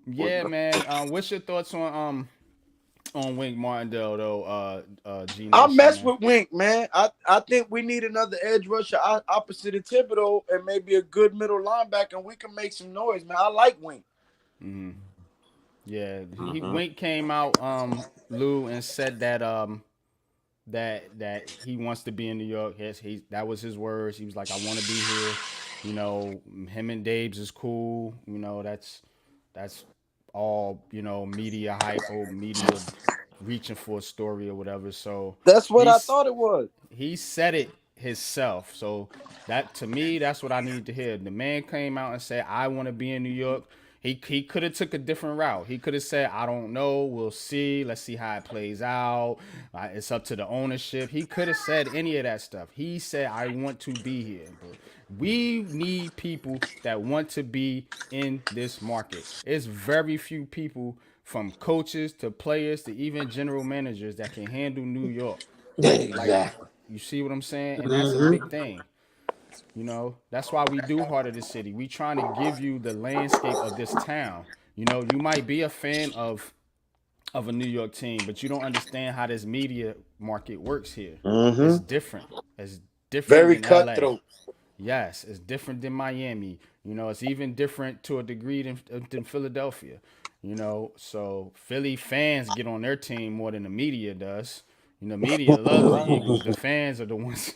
Yeah, man. What's your thoughts on Wink Martindale though? G I Nation, mess man. with Wink, man. I think we need another edge rusher opposite of Thibodeau and maybe a good middle linebacker, and we can make some noise, man. I like Wink. Mm-hmm. Yeah, he mhm. Wink came out, Lou, and said that that he wants to be in New York. Yes, that was his words. He was like, I want to be here. You know, him and Dabes is cool. You know, that's all, you know, media hype or media reaching for a story or whatever. So That's what I he's thought it was. he said it himself. So that, to me, that's what I need to hear. The man came out and said, I want to be in New York. He could have took a different route. He could have said, I don't know, we'll see. Let's see how it plays out. It's up to the ownership. He could have said any of that stuff. He said, I want to be here. But we need people that want to be in this market. It's very few people, from coaches to players to even general managers, that can handle New York. Like, Exactly. you see what I'm saying? And that's a Hmm. big thing. You know, that's why we do Heart of the City. We trying to give you the landscape of this town. You know, you might be a fan of a New York team, but you don't understand how this media market works here. It's Hmm. different. It's different Very than LA. cutthroat. Yes, it's different than Miami. You know, it's even different to a degree than Philadelphia. You know, so Philly fans get on their team more than the media does. You know, media loves the Eagles. The fans are the ones.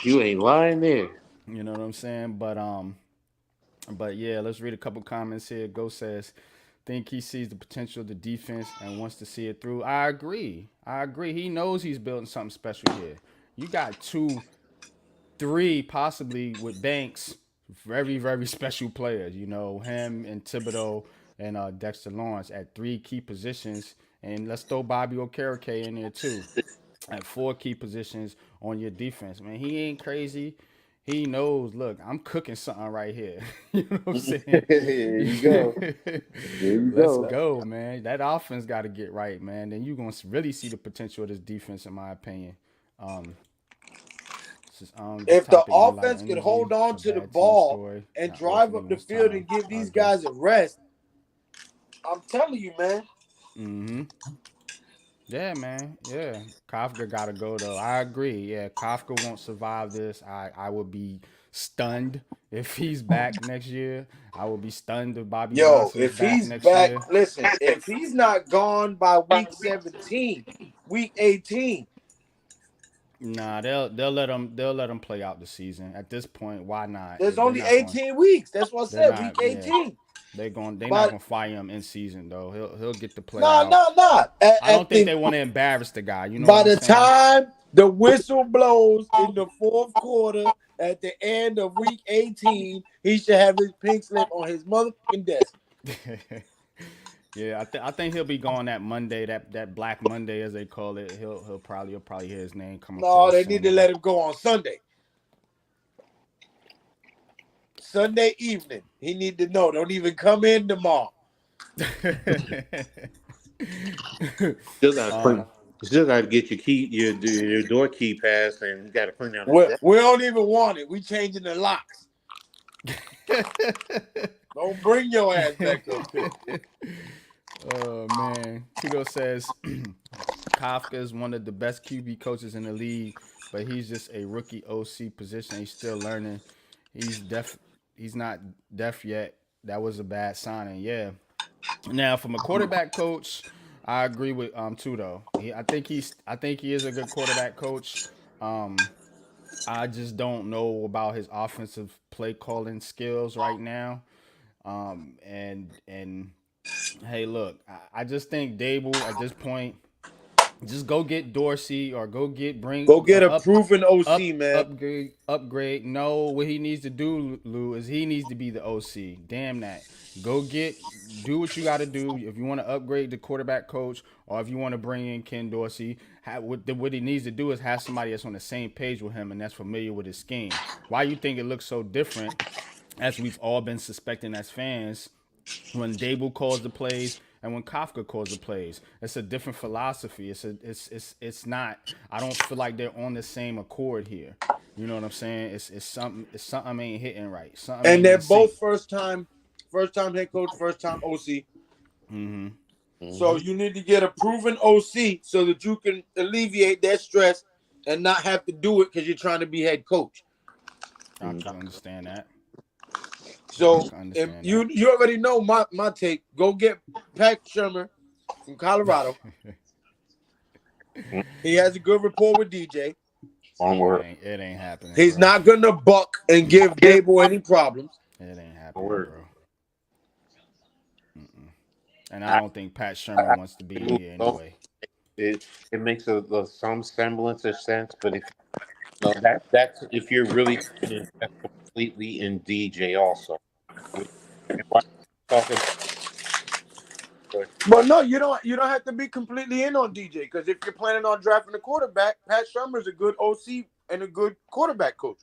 You ain't lying there. You know what I'm saying? But yeah, let's read a couple comments here. Go says, think he sees the potential of the defense and wants to see it through. I agree. I agree. He knows he's building something special here. You got two, three, possibly with Banks, very, very special players. You know, him and Thibodeau and Dexter Lawrence at three key positions. And let's throw Bobby Okereke in there too at four key positions on your defense. Man, he ain't crazy. He knows, look, I'm cooking something right here. You know what I'm saying? Here you go. Here you Let's go. go, man. That offense got to get right, man. Then you're going to really see the potential of this defense, in my opinion. Um, this If the topic, may light offense could energy, hold on a to the bad team ball story. and Not worth drive up the anyone's field time. and give I these agree. guys a rest, I'm telling you, man. Mm-hmm. Yeah, man. Yeah. Kafka got to go, though. I agree. Yeah, Kafka won't survive this. I would be stunned if he's back next year. I would be stunned if Bobby Yo, Johnson's if back he's next back, year. listen, if he's not gone by week 17, week 18, Nah, they'll let him play out the season. At this point, why not? there's They're only not going. 18 weeks. That's what I They're said, not. week Yeah, 18. they're not But gonna fire him in season though. He'll get to play nah, out. nah, nah. I don't think they want to embarrass the guy. You know what By I'm the saying? time the whistle blows in the fourth quarter at the end of week 18, he should have his pink slip on his motherfucking desk. Yeah, I think he'll be gone that Monday, that Black Monday as they call it. You'll probably hear his name come No, across they need to saying let him go on Sunday. Sunday evening. He need to know. Don't even come in tomorrow. Still got to clean. Still got to get your door key passed, and you got to clean down the desk. We don't even want it. We changing the locks. Don't bring your ass back up here. Oh man, Tito says Kafka is one of the best QB coaches in the league, but he's just a rookie OC position. He's still learning. He's deaf. He's not deaf yet. That was a bad signing. Yeah. Now, from a quarterback coach, I agree with too though. I think he is a good quarterback coach. Um, I just don't know about his offensive play calling skills right now. And hey, look, I just think Dable at this point, just go get Dorsey or go get Go bring get a proven OC, man. upgrade. No, what he needs to do, Lou, is he needs to be the OC. Damn that. Do what you got to do if you want to upgrade the quarterback coach or if you want to bring in Ken Dorsey. What he needs to do is have somebody that's on the same page with him and that's familiar with his scheme. Why you think it looks so different, as we've all been suspecting as fans, when Dable calls the plays and when Kafka calls the plays? It's a different philosophy. It's not. I don't feel like they're on the same accord here. You know what I'm saying? It's something ain't hitting right. Something And ain't they're in sync. both first time head coach, first time OC. So you need to get a proven OC so that you can alleviate that stress and not have to do it because you're trying to be head coach. I can understand that. I So can if understand that. you already know my take. Go get Pat Shermer from Colorado. He has a good rapport with DJ. One word. It ain't happening, He's bro. not gonna buck and give Dable any problems. It ain't One happening, word. bro. And I don't think Pat Shermer wants to be here anyway. It makes some semblance of sense, but if no, that's if you're really that's completely in DJ also. And why talking? But no, you don't have to be completely in on DJ, because if you're planning on drafting a quarterback, Pat Shermer's a good OC and a good quarterback coach.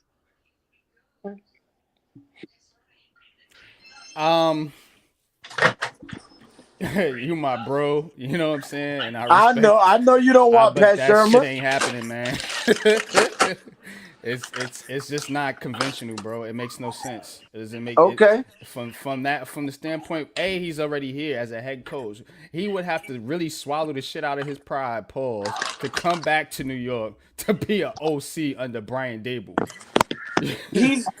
You my bro, you know what I'm saying? And I I respect know you don't want but Pat that shit Shermer. ain't happening, man. It's just not conventional, bro. It makes no sense. It doesn't make it Okay. from the standpoint. He's already here as a head coach. He would have to really swallow the shit out of his pride, pause, to come back to New York to be an OC under Brian Dable. He's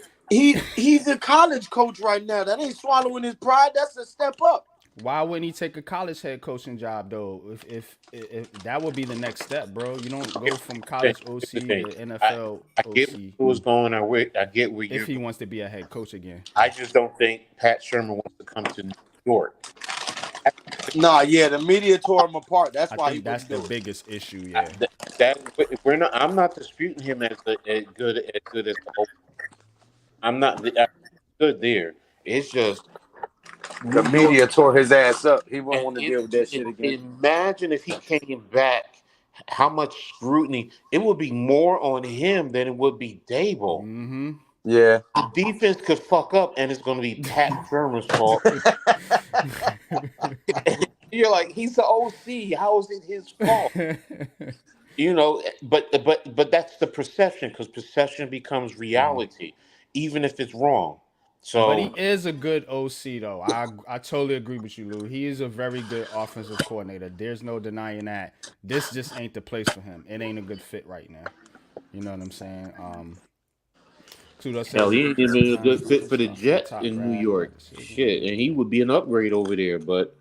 a college coach right now. That ain't swallowing his pride. That's a step up. Why wouldn't he take a college head coaching job though? If that would be the next step, bro. You don't go from college OC Here's the thing. to NFL I get where OC you was going. I get where if you're he going. wants to be a head coach again. I just don't think Pat Shermer wants to come to New York. Nah, yeah, the media tore him apart. That's I why he think that's wouldn't the do it. biggest issue. Yeah. We're not. I'm not disputing him as good as the whole. I'm good there. It's just The New York. media tore his ass up. He wouldn't And want to deal with that shit again. imagine if he came back, how much scrutiny it would be more on him than it would be Dable. Mm-hmm. Yeah. The defense could fuck up, and it's going to be Pat Shermer's fault. You're like, he's the OC. How is it his fault? But that's the perception, because perception becomes reality, even if it's wrong. But he So is a good OC though. I totally agree with you, Lou. He is a very good offensive coordinator. There's no denying that. This just ain't the place for him. It ain't a good fit right now. You know what I'm saying? Kudos hell, says he ain't even a good fit for the stuff for Jets top in New draft York. decision. Shit, and he would be an upgrade over there, but.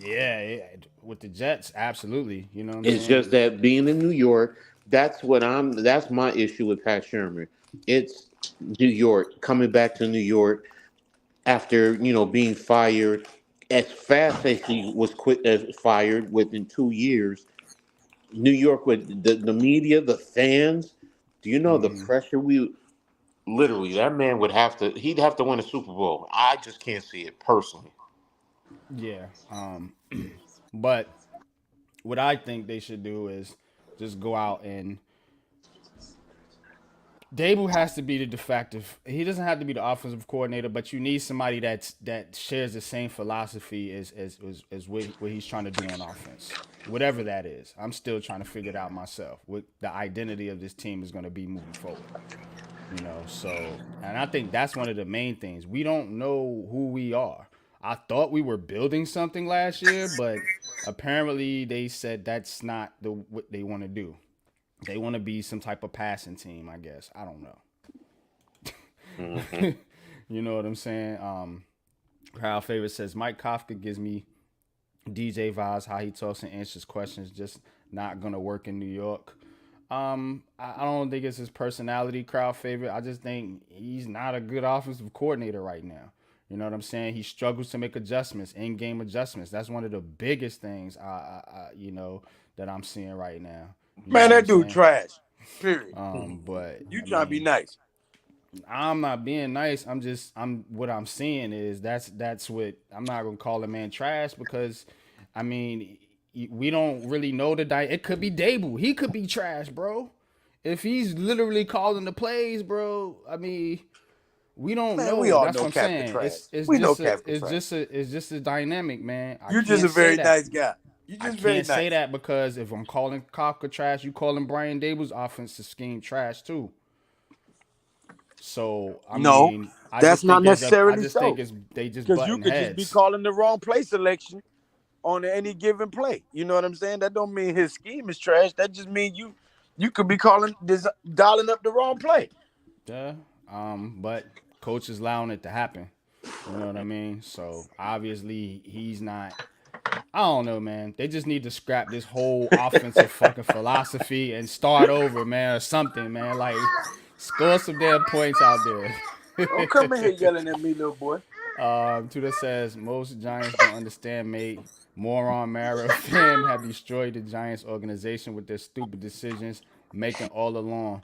Yeah, with the Jets, absolutely. You know what I'm It's saying? just that being in New York, that's my issue with Pat Shermer. It's New York, coming back to New York after, being fired as fast as he was fired within 2 years. New York with the media, the fans, do you know the pressure we literally that man he'd have to win a Super Bowl. I just can't see it personally. Yeah. But what I think they should do is just go out and Dable has to be the de facto. He doesn't have to be the offensive coordinator, but you need somebody that shares the same philosophy as what he's trying to do on offense. Whatever that is, I'm still trying to figure it out myself. What the identity of this team is going to be moving forward. So and I think that's one of the main things. We don't know who we are. I thought we were building something last year, but apparently they said that's not what they want to do. They want to be some type of passing team, I guess. I don't Mm-hmm. know. You know what I'm saying? Kyle Favorite says Mike Kafka gives me DJ vibes, how he talks and answers questions, just not gonna work in New York. I don't think it's his personality, crowd favorite. I just think he's not a good offensive coordinator right now. You know what I'm saying? He struggles to make adjustments, in-game adjustments. That's one of the biggest things that I'm seeing right now. You know Man, what that I'm dude saying? trash. Period. But You I trying to be mean, nice. I'm not being nice. I'm what I'm seeing is that's what I'm not gonna call a man trash because, I mean, we don't really know it could be Dable. He could be trash, bro. If he's literally calling the plays, bro. I mean, we don't Man, we know. all That's know what I'm Captain saying. trash. It's We know just a Captain trash. it's just a dynamic, man. I You're just can't a say very that. nice guy. You I just very can't say nice. that because if I'm calling Kafka trash, you calling Brian Dable's offensive scheme trash too. So I No, mean, I that's just not think necessarily so. they just Because you butting could just be heads. calling the wrong play selection on any given play. You know what I'm saying? That don't mean his scheme is trash. That just means you could be dialing up the wrong play. Yeah. But coach is allowing it to happen. You know what I mean? So obviously he's not I don't know, man. They just need to scrap this whole offensive fucking philosophy and start over, man, or something, man. Like, score some damn points out there. Don't come in here yelling at me, little boy. Tudor says most Giants don't understand, mate. Moron Mara fam have destroyed the Giants organization with their stupid decisions making all along.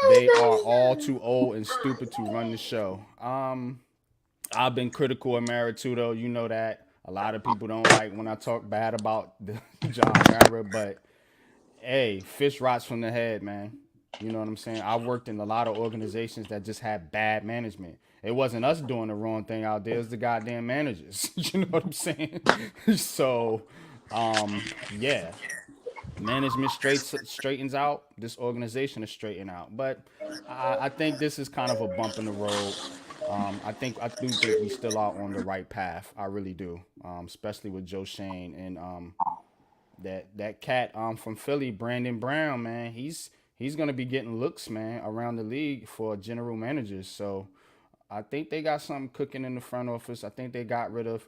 They are all too old and stupid to run the show. I've been critical of Mara too, though. You know that. A lot of people don't like when I talk bad about the John Mara, but hey, fish rots from the head, man. You know what I'm saying? I worked in a lot of organizations that just had bad management. It wasn't us doing the wrong thing out there; it's the goddamn managers. You know what I'm saying? So, yeah, management straightens out. This organization is straightened out. But I think this is kind of a bump in the road. I do think we still are on the right path. I really do, especially with Joe Shane and that cat from Philly, Brandon Brown, man. He's gonna be getting looks, man, around the league for general managers. So I think they got something cooking in the front office. I think they got rid of,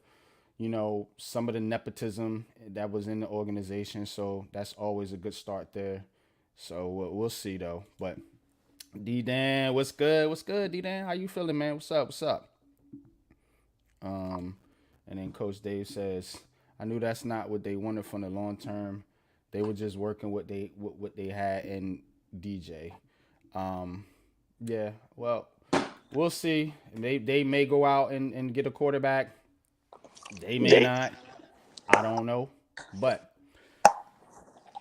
some of the nepotism that was in the organization. So that's always a good start there. So we'll see though. But D Dan, what's good? What's good, D Dan? How you feeling, man? What's up? What's up? And then Coach Dave says, I knew that's not what they wanted from the long term. They were just working what they had in DJ. Yeah, well, we'll see. They may go out and get a quarterback. They may not. I don't know. But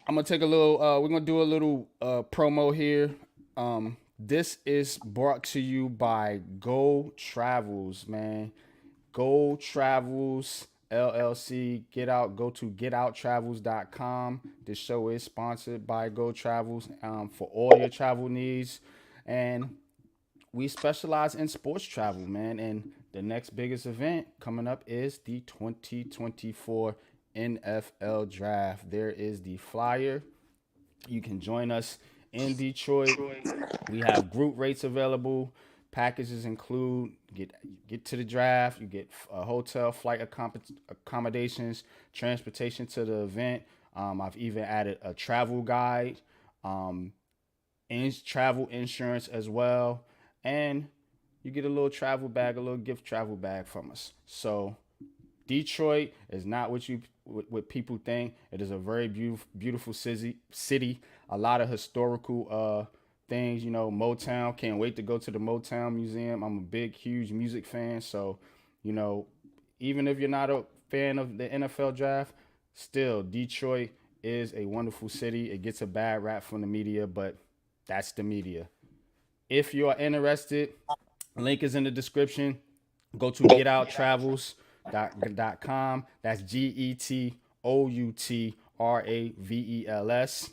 I'm gonna take a little. We're gonna do a little promo here. This is brought to you by Go Travels, man. Go Travels LLC. Go to getouttravels.com. This show is sponsored by Go Travels for all your travel needs. And we specialize in sports travel, man. And the next biggest event coming up is the 2024 NFL Draft. There is the flyer. You can join us in Detroit. We have group rates available. Packages include get to the draft. You get a hotel, flight accommodations, transportation to the event. I've even added a travel guide, travel insurance as well, and you get a little travel bag, a little gift travel bag from us. So Detroit is not what people think. It is a very beautiful city. A lot of historical things. Motown. Can't wait to go to the Motown Museum. I'm a big, huge music fan. So, even if you're not a fan of the NFL draft, still Detroit is a wonderful city. It gets a bad rap from the media, but that's the media. If you are interested, link is in the description. Go to getouttravels.com. That's GETOUTRAVELS.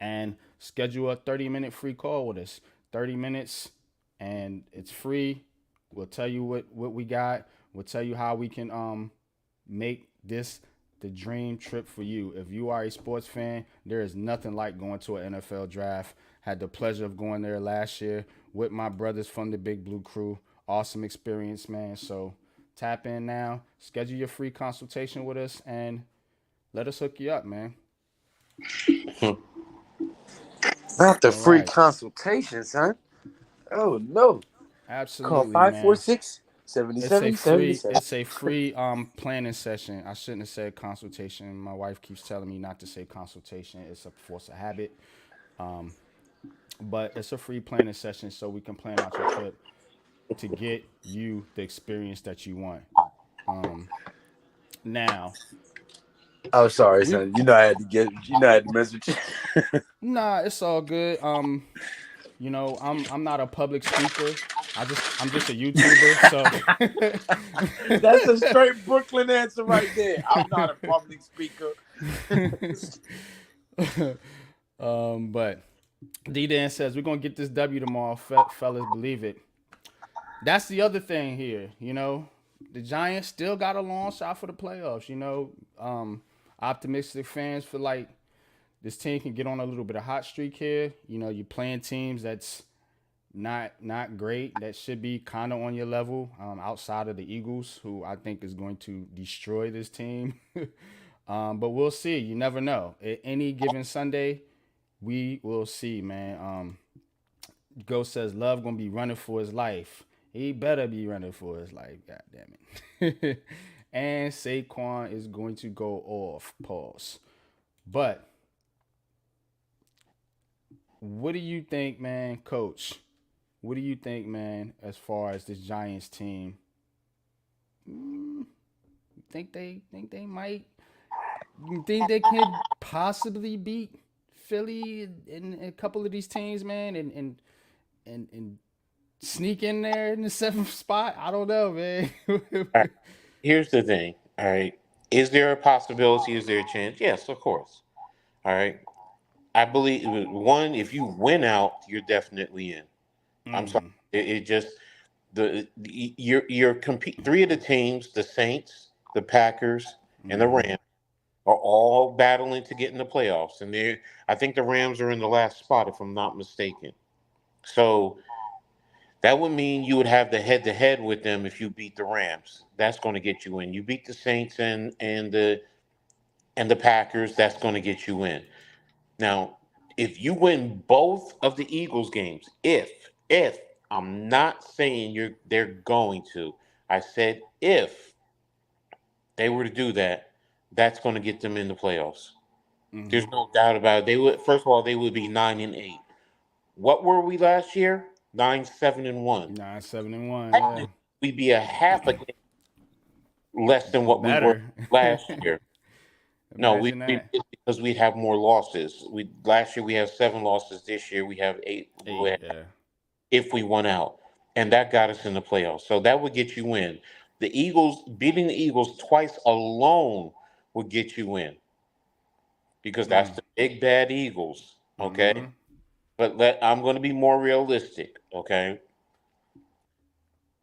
And schedule a 30-minute free call with us. 30 minutes, and it's free. We'll tell you what we got. We'll tell you how we can make this the dream trip for you. If you are a sports fan, there is nothing like going to an NFL draft. Had the pleasure of going there last year with my brothers from the Big Blue Crew. Awesome experience, man. So tap in now, schedule your free consultation with us, and let us hook you up, man. Not the All free right. consultations, huh? Oh no. Call Absolutely, man. 546-7777. It's a free planning session. I shouldn't have said consultation. My wife keeps telling me not to say consultation. It's a force of habit. But it's a free planning session so we can plan out your trip to get you the experience that you want. Now, Oh, sorry, son. I had to mess with you. nah, it's all good. I'm not a public speaker. I'm just a YouTuber. So That's a straight Brooklyn answer right there. I'm not a public speaker. But D Dan says we're gonna get this W tomorrow, fellas. Believe it. That's the other thing here. The Giants still got a long shot for the playoffs. Optimistic fans feel like this team can get on a little bit of hot streak here. You're playing teams that's not great. That should be kind of on your level, outside of the Eagles, who I think is going to destroy this team. But we'll see. You never know. Any given Sunday, we will see, man. Ghost says Love gonna be running for his life. He better be running for his life. God damn it. And Saquon is going to go off. Pause. But what do you think, man, Coach? What do you think, man, as far as this Giants team? Think they might? You think they can possibly beat Philly in a couple of these teams, man, and sneak in there in the seventh spot? I don't know, man. All right. Here's the thing. All right. Is there a possibility? Is there a chance? Yes, of course. All right. I believe one. If you win out, you're definitely in. I'm sorry. It just you're compete. Three of the teams, the Saints, the Packers, and the Rams, are all battling to get in the playoffs, and they. I think the Rams are in the last spot, if I'm not mistaken. So that would mean you would have the head to head with them if you beat the Rams. That's going to get you in. You beat the Saints and the Packers. That's going to get you in. Now, if you win both of the Eagles games, if I'm not saying they're going to, I said if they were to do that, that's going to get them in the playoffs. There's no doubt about it. They would first of all they would be 9-8. What were we last year? 9-7-1. 9-7-1, yeah. Technically, we'd be a half a game less than what we were Better. last year. No, Imagine we that. because we'd have more losses. We last year we have 7 losses. This year we have 8. Eight, yeah. If we won out, and that got us in the playoffs. So that would get you in. The Eagles beating the Eagles twice alone would get you in because that's the big bad Eagles. Okay, but I'm going to be more realistic. Okay,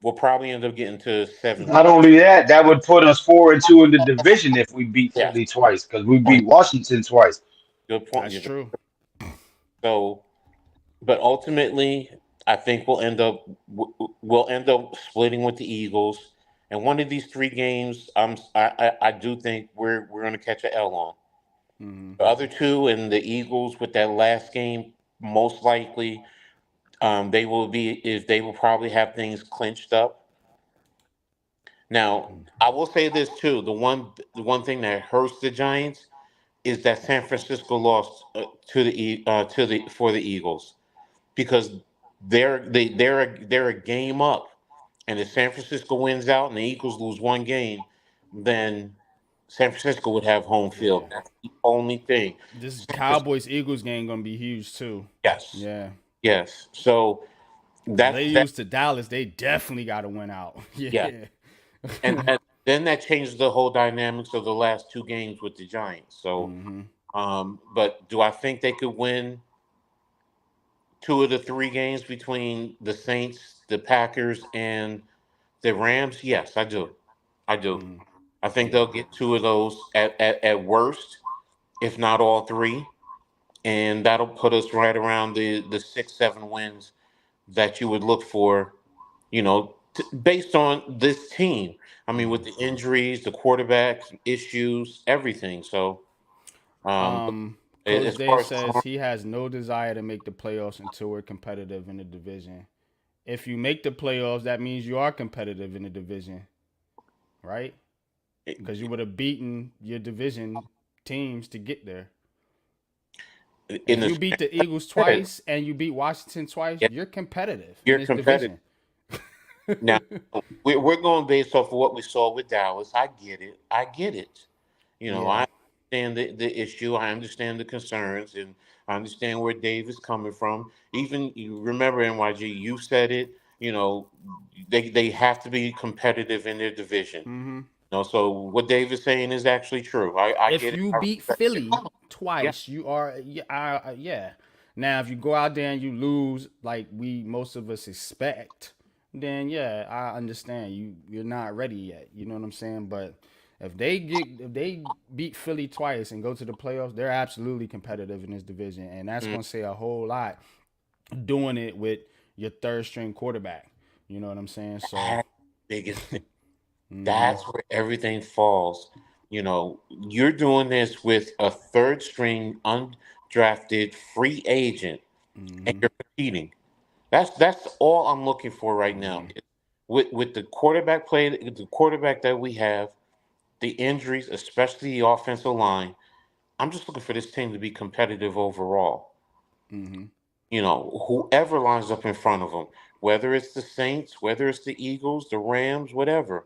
we'll probably end up getting to 7. Not only that, that would put us 4-2 in the division if we beat Yes, Philly twice, because we point. beat Washington twice. Good point. That's true. So, but ultimately, I think we'll end up splitting with the Eagles. And one of these 3 games, I do think we're going to catch a L on. The other two and the Eagles with that last game, most likely, they will probably have things clinched up. Now, I will say this too: the one thing that hurts the Giants is that San Francisco lost to the for the Eagles because they're a game up, and if San Francisco wins out and the Eagles lose 1 game, then San Francisco would have home Yeah. field. That's the only thing. This San Francisco, Cowboys Eagles game gonna be huge too. yes, Yeah. yes. So Cause they that used to Dallas, they definitely gotta win out. yeah, Yeah. and then that changes the whole dynamics of the last 2 games with the Giants. So, but do I think they could win 2 of the 3 games between the Saints, the Packers, and the Rams? Yes, I do. I do. I think Yeah. they'll get 2 of those at worst, if not all 3, and that'll put us right around the 6-7 wins that you would look for. Based on this team. I mean, with the injuries, the quarterback issues, everything. So, but Coach as far Dave as says he has no desire to make the playoffs until we're competitive in the division. If you make the playoffs, that means you are competitive in the division, right? Because you would have beaten your division teams to get there. in If the you beat the Eagles spread, twice and you beat Washington twice, yeah, you're competitive in you're this competitive. division. Now, we're going based off of what we saw with Dallas. I get it. I get it. Yeah. I understand the issue. I understand the concerns, and I understand where Dave is coming from. Even you remember NYG, you said it. They have to be competitive in their division. So what Dave is saying is actually true. I If get it. you I beat respect it. Philly Yeah. twice, you are yeah. Now, if you go out there and you lose, like most of us expect, then yeah, I understand you're not ready yet. You know what I'm saying? But if they beat Philly twice and go to the playoffs, they're absolutely competitive in this division, and that's Mm, gonna say a whole lot. Doing it with your third string quarterback, you know what I'm saying? So, that's the biggest thing. That's where everything falls. You're doing this with a third string undrafted free agent, and Mm-hmm. you're competing. That's all I'm looking for right now. Mm-hmm. With the quarterback play, the quarterback that we have, the injuries, especially the offensive line. I'm just looking for this team to be competitive overall. Mm-hmm. Whoever lines up in front of them, whether it's the Saints, whether it's the Eagles, the Rams, whatever.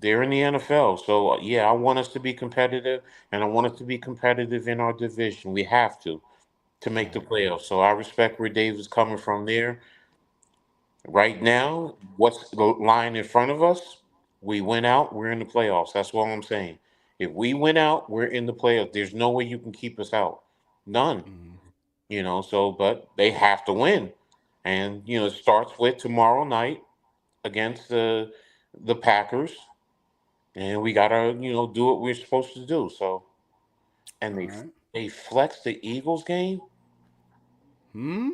They're in the NFL. So, yeah, I want us to be competitive, and I want us to be competitive in our division. We have to All make the right. playoffs. So I respect where Dave is coming from there. Right now, what's the line in front of us? We win out, we're in the playoffs. That's all I'm saying. If we win out, we're in the playoffs. There's no way you can keep us out. None. Mm-hmm. But they have to win. And, it starts with tomorrow night against the Packers. And we gotta, do what we're supposed to do. So, and All they right. they flex the Eagles game. Hmm.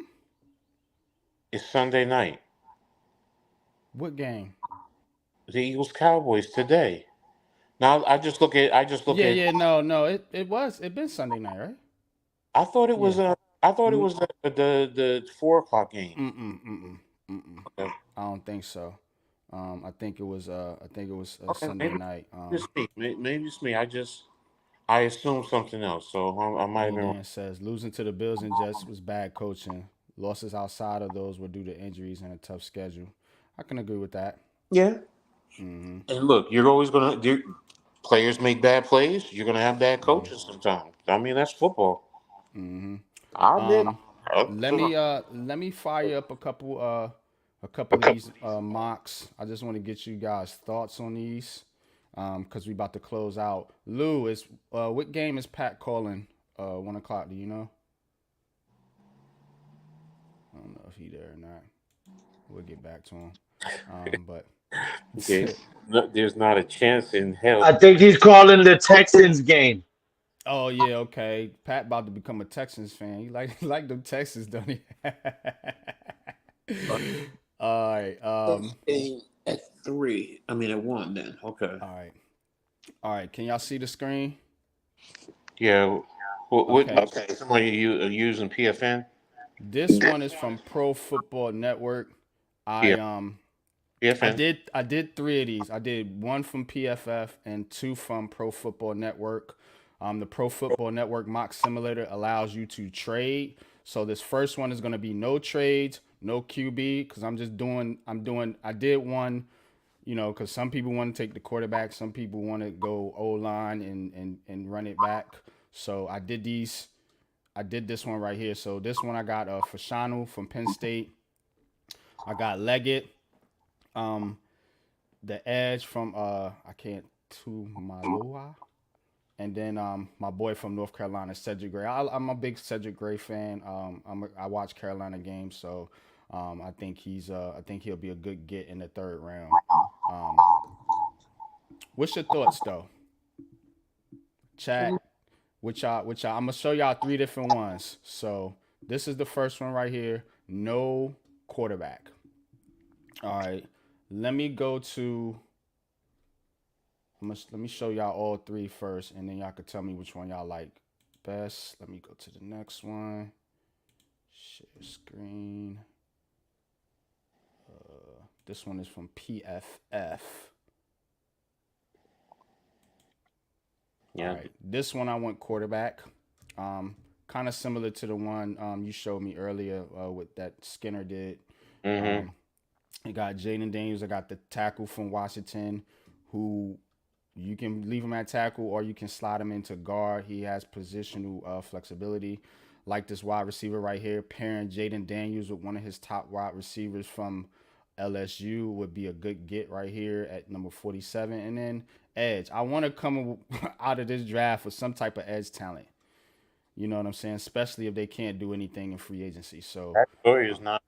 It's Sunday night. What game? The Eagles Cowboys today. Now I just look Yeah, at. yeah, no, no. It been Sunday night, right? I thought it was Yeah. Mm, the 4 o'clock game. mm-mm, mm-mm, mm-mm. Okay, I don't think so. I think it was okay, Sunday maybe night. it's me. Maybe it's me. I assumed something else, so I might have D been wrong. Dan says losing to the Bills and Jets was bad coaching. Losses outside of those were due to injuries and a tough schedule. I can agree with that. Yeah. Mm-hmm. And look, you're always players make bad plays. You're gonna have bad Mm-hmm. coaches sometimes. I mean, that's football. Mm-hmm. I admit. Um, let me fire up a couple of Okay. these mocks. I just want to get you guys thoughts on these because we about to close out. Lou, is what game is Pat calling? 1 o'clock. Do you know? I don't know if he there or not. We'll get back to him. But Okay. No, there's not a chance in hell. I think he's calling the Texans game. oh yeah, okay. Pat about to become a Texans fan. He like he like them Texans, don't he? All right. Okay, at 3. I mean, at 1 then. Okay. All right. All right. Can y'all see the screen? Yeah. What Okay. okay. Somebody using PFN? This one is from Pro Football Network. I Yeah, um I PFN. did I did three of these. I did one from PFF and two from Pro Football Network. The Pro Football Network mock simulator allows you to trade. So this first one is going to be no trades, no QB because I did one, because some people want to take the quarterback, some people want to go O line and run it back. So I did this one right here. So this one I got Fashanu from Penn State. I got Leggett, um, the Edge from I can't to Malua, and then my boy from North Carolina, Cedric Gray. I'm a big Cedric Gray fan. I watch Carolina games, so I think he'll be a good get in the third round. Um, what's your thoughts though, chat? Which I'm gonna show y'all three different ones. So this is the first one right here. No quarterback. All right. Let me go to. Let me show y'all all three first, and then y'all can tell me which one y'all like best. Let me go to the next one. Share screen. This one is from PFF. All Yeah. right. This one I want quarterback. Kind of similar to the one you showed me earlier with that Skinner did. Mm-hmm. Um, I got Jaden Daniels. I got the tackle from Washington, who you can leave him at tackle or you can slide him into guard. He has positional flexibility. Like this wide receiver right here, pairing Jaden Daniels with one of his top wide receivers from LSU would be a good get right here at number 47. And then edge. I want to come out of this draft with some type of edge talent. You know what I'm saying? Especially if they can't do anything in free agency. So, That story is not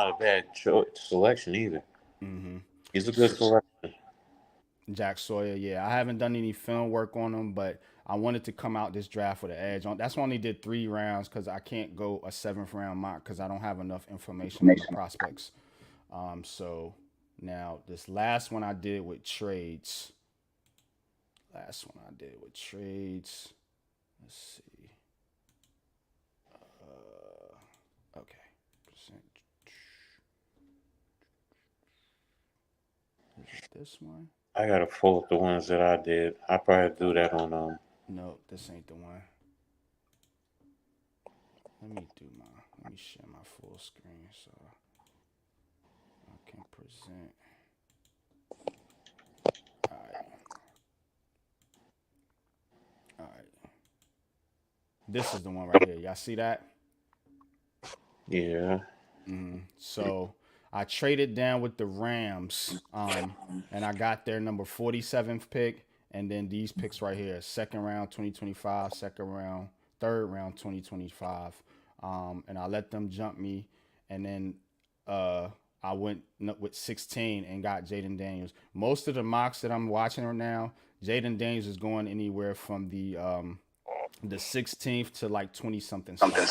a bad selection either. mm-hmm. He's a good So selection. Jack Sawyer, yeah. I haven't done any film work on him, but I wanted to come out this draft with an edge on. That's why I only did 3 rounds because I can't go a seventh round mock because I don't have enough information on the prospects. So now this last one I did with trades. Last one I did with trades. Let's see. Okay. Percent. Is it this one? I gotta pull up the ones that I did. I probably do that on No, this ain't the one. Let me share my full screen so I can present. All right. All right. This is the one right here. Y'all see that? yeah. So I traded down with the Rams, and I got their number 47th pick, and then these picks right here: second round 2025, second round, third round 2025, and I let them jump me, and then I went with 16 and got Jaden Daniels. Most of the mocks that I'm watching right now, Jaden Daniels is going anywhere from the 16th to like 20 something spot.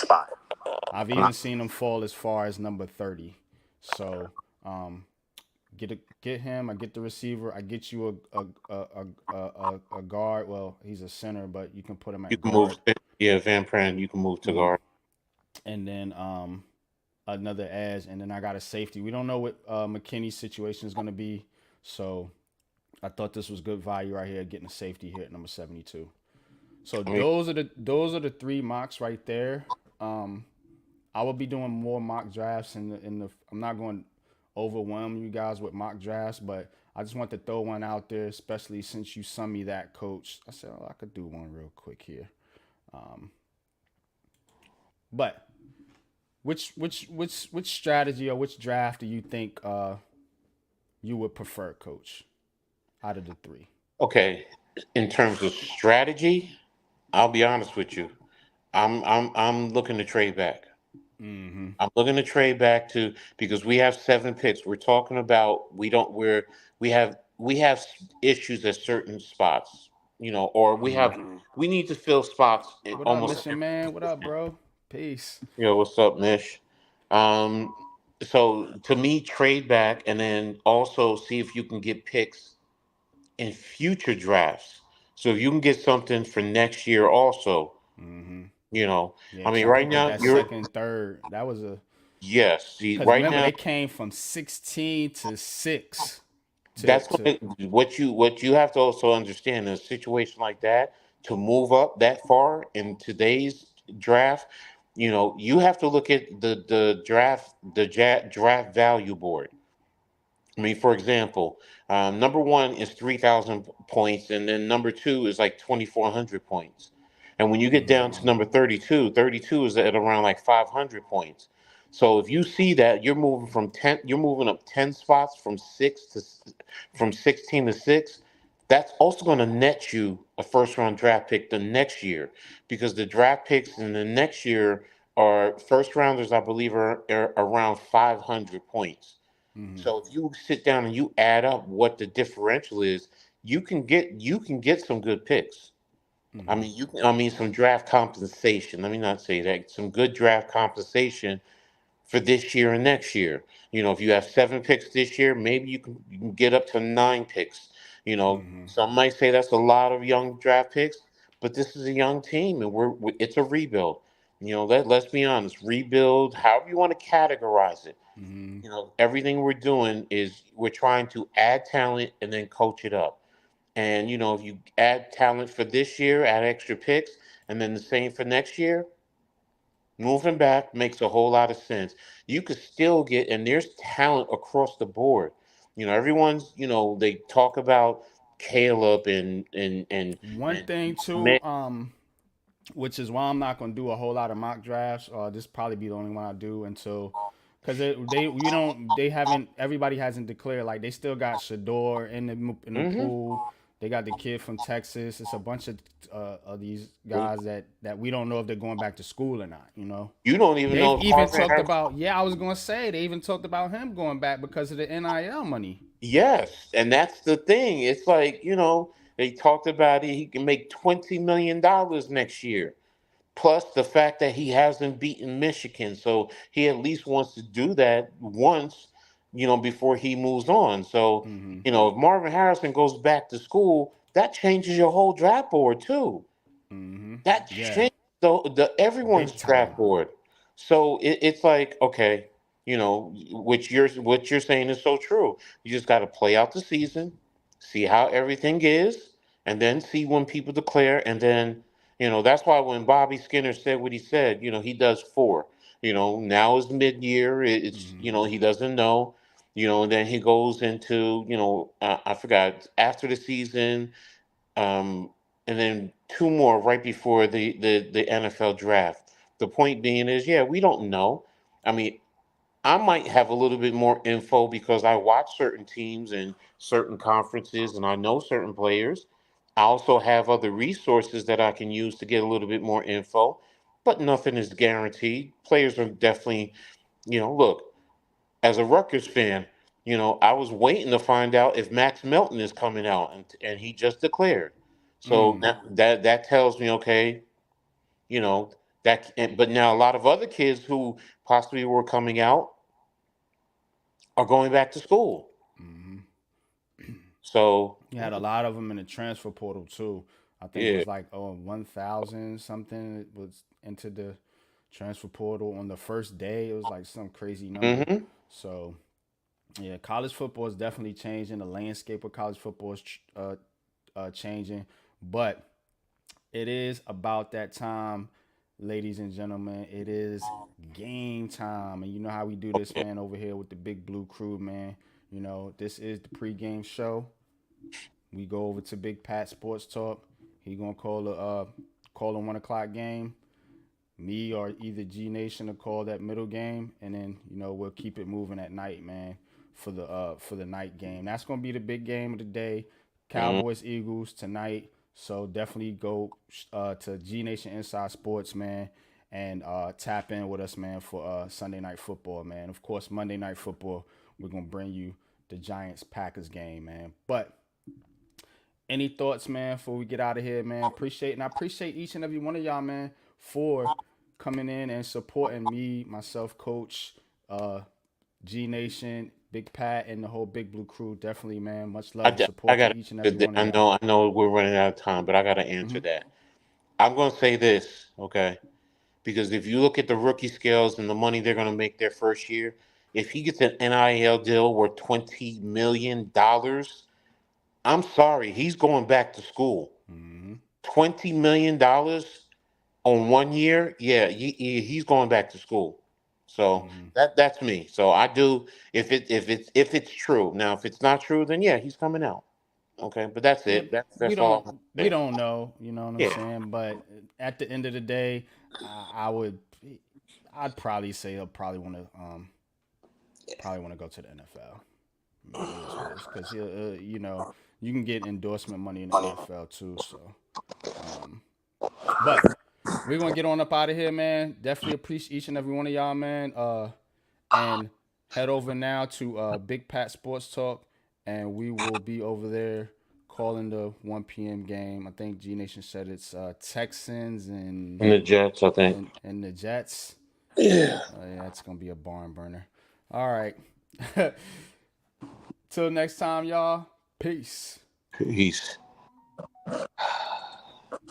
I've even seen him fall as far as number 30. So get him. I get the receiver. I get you a guard. Well, he's a center, but you can put him You at can move. guard. Yeah, Van Pran. You can move to guard. And then another edge, and then I got a safety. We don't know what McKinney's situation is going to be, so I thought this was good value right here, getting a safety here at number 72. So I mean, those are the three mocks right there. I will be doing more mock drafts in the. I'm not going to overwhelm you guys with mock drafts, but I just want to throw one out there, especially since you sent me that, Coach. I said, I could do one real quick here. But which strategy or which draft do you think you would prefer, Coach, out of the three? okay. In terms of strategy, I'll be honest with you. I'm looking to trade back. I'm looking to trade back to because we have 7 picks. We're talking about we have issues at certain spots, or we need to fill spots in What up, almost. Mission Man? What up, bro? Peace. What's up, Mish? Um, so to me, trade back and then also see if you can get picks in future drafts. So if you can get something for next year, also, you know, Yeah, I because mean, I right think now that you're second, third, that was a yes. See, because right remember now they came from 16 to 6 that's to what you have to also understand in a situation like that to move up that far in today's draft. You have to look at the draft value board. I mean, for example, number one is 3,000 points, and then number two is like 2,400 points. And when you get down to number 32, 32 is at around like 500 points. So if you see that you're moving up 10 spots from 16 to 6. That's also going to net you a first round draft pick the next year because the draft picks in the next year are first rounders, I believe, are around 500 points. So if you sit down and you add up what the differential is, you can get some good picks. I mean some draft compensation. Let me not say that. Some good draft compensation for this year and next year. If you have 7 picks this year, maybe you can get up to 9 picks. Some might say that's a lot of young draft picks, but this is a young team and it's a rebuild. Let's be honest, rebuild, however you want to categorize it. Everything we're doing is we're trying to add talent and then coach it up. And if you add talent for this year, add extra picks, and then the same for next year, moving back makes a whole lot of sense. You could still get, and there's talent across the board. Everyone's, they talk about Caleb one thing and too, which is why I'm not gonna do a whole lot of mock drafts. This probably be the only one I do until because they haven't everybody hasn't declared like they still got Shador in the hmm pool. They got the kid from Texas. It's a bunch of these guys that we don't know if they're going back to school or not. you don't even They've know if even Carson talked has. about I was gonna say they even talked about him going back because of the NIL money. Yes, and that's the thing. It's like, they talked about it. He can make $20 million next year. Plus the fact that he hasn't beaten Michigan. So he at least wants to do that once, before he moves on. So, if Marvin Harrison goes back to school, that changes your whole draft board too. That Yeah, changed the everyone's big draft time. board. So it's like, okay, what you're saying is so true. You just got to play out the season, see how everything is, and then see when people declare. And then, that's why when Bobby Skinner said what he said, he does four. Now is mid-year. It's he doesn't know. And then he goes into, I forgot, after the season, um, and then two more right before the NFL draft. The point being is, yeah, we don't know. I mean, I might have a little bit more info because I watch certain teams and certain conferences, and I know certain players. I also have other resources that I can use to get a little bit more info, but nothing is guaranteed. Players are definitely, look, as a Rutgers fan, I was waiting to find out if Max Melton is coming out, and he just declared. So that tells me, okay, you know but now a lot of other kids who possibly were coming out are going back to school. So You had a lot of them in the transfer portal too. I think it yeah, was like 1,000 something was into the transfer portal on the first day. It was like some crazy number. hmm So yeah, college football is definitely changing. The landscape of college football is changing, but it is about that time, ladies and gentlemen. It is game time, and you know how we do this, man, over here with the Big Blue Crew, man. This is the pregame show. We go over to Big Pat Sports Talk. He gonna call a 1 o'clock game. Me or either G Nation to call that middle game, and then we'll keep it moving at night, man, for the night game. That's gonna be the big game of the day. Cowboys Eagles tonight. So definitely go to G Nation Inside Sports, man, and tap in with us, man, for Sunday night football, man. Of course, Monday night football. We're gonna bring you the Giants Packers game, man. But any thoughts, man, before we get out of here, man? I appreciate each and every one of y'all, man, for coming in and supporting me, myself, Coach, uh, G Nation, Big Pat, and the whole Big Blue Crew. Definitely, man. Much love and I support to got. each and every one of I y'all. know. I know we're running out of time, but I got to answer that. I'm going to say this, okay? Because if you look at the rookie scales and the money they're going to make their first year, if he gets an NIL deal worth $20 million, I'm sorry, he's going back to school. $20 million on 1 year, yeah, he's going back to school. So that's me. So I do, if it's true. Now, if it's not true, then yeah, he's coming out. Okay, but that's Yeah, it. That's all I want to we say. don't know. You know what I'm Yeah, saying? But at the end of the day, I'd probably say he'll probably want to go to the NFL. I mean, it is what it is because you can get endorsement money in the NFL too. So, but we're gonna get on up out of here, man. Definitely appreciate each and every one of y'all, man. And head over now to Big Pat Sports Talk, and we will be over there calling the 1 p.m. game. I think G Nation said it's Texans and and the Jets, I think. the Jets. Yeah. Yeah, it's gonna be a barn burner. All right. Till next time, y'all. Peace. Peace.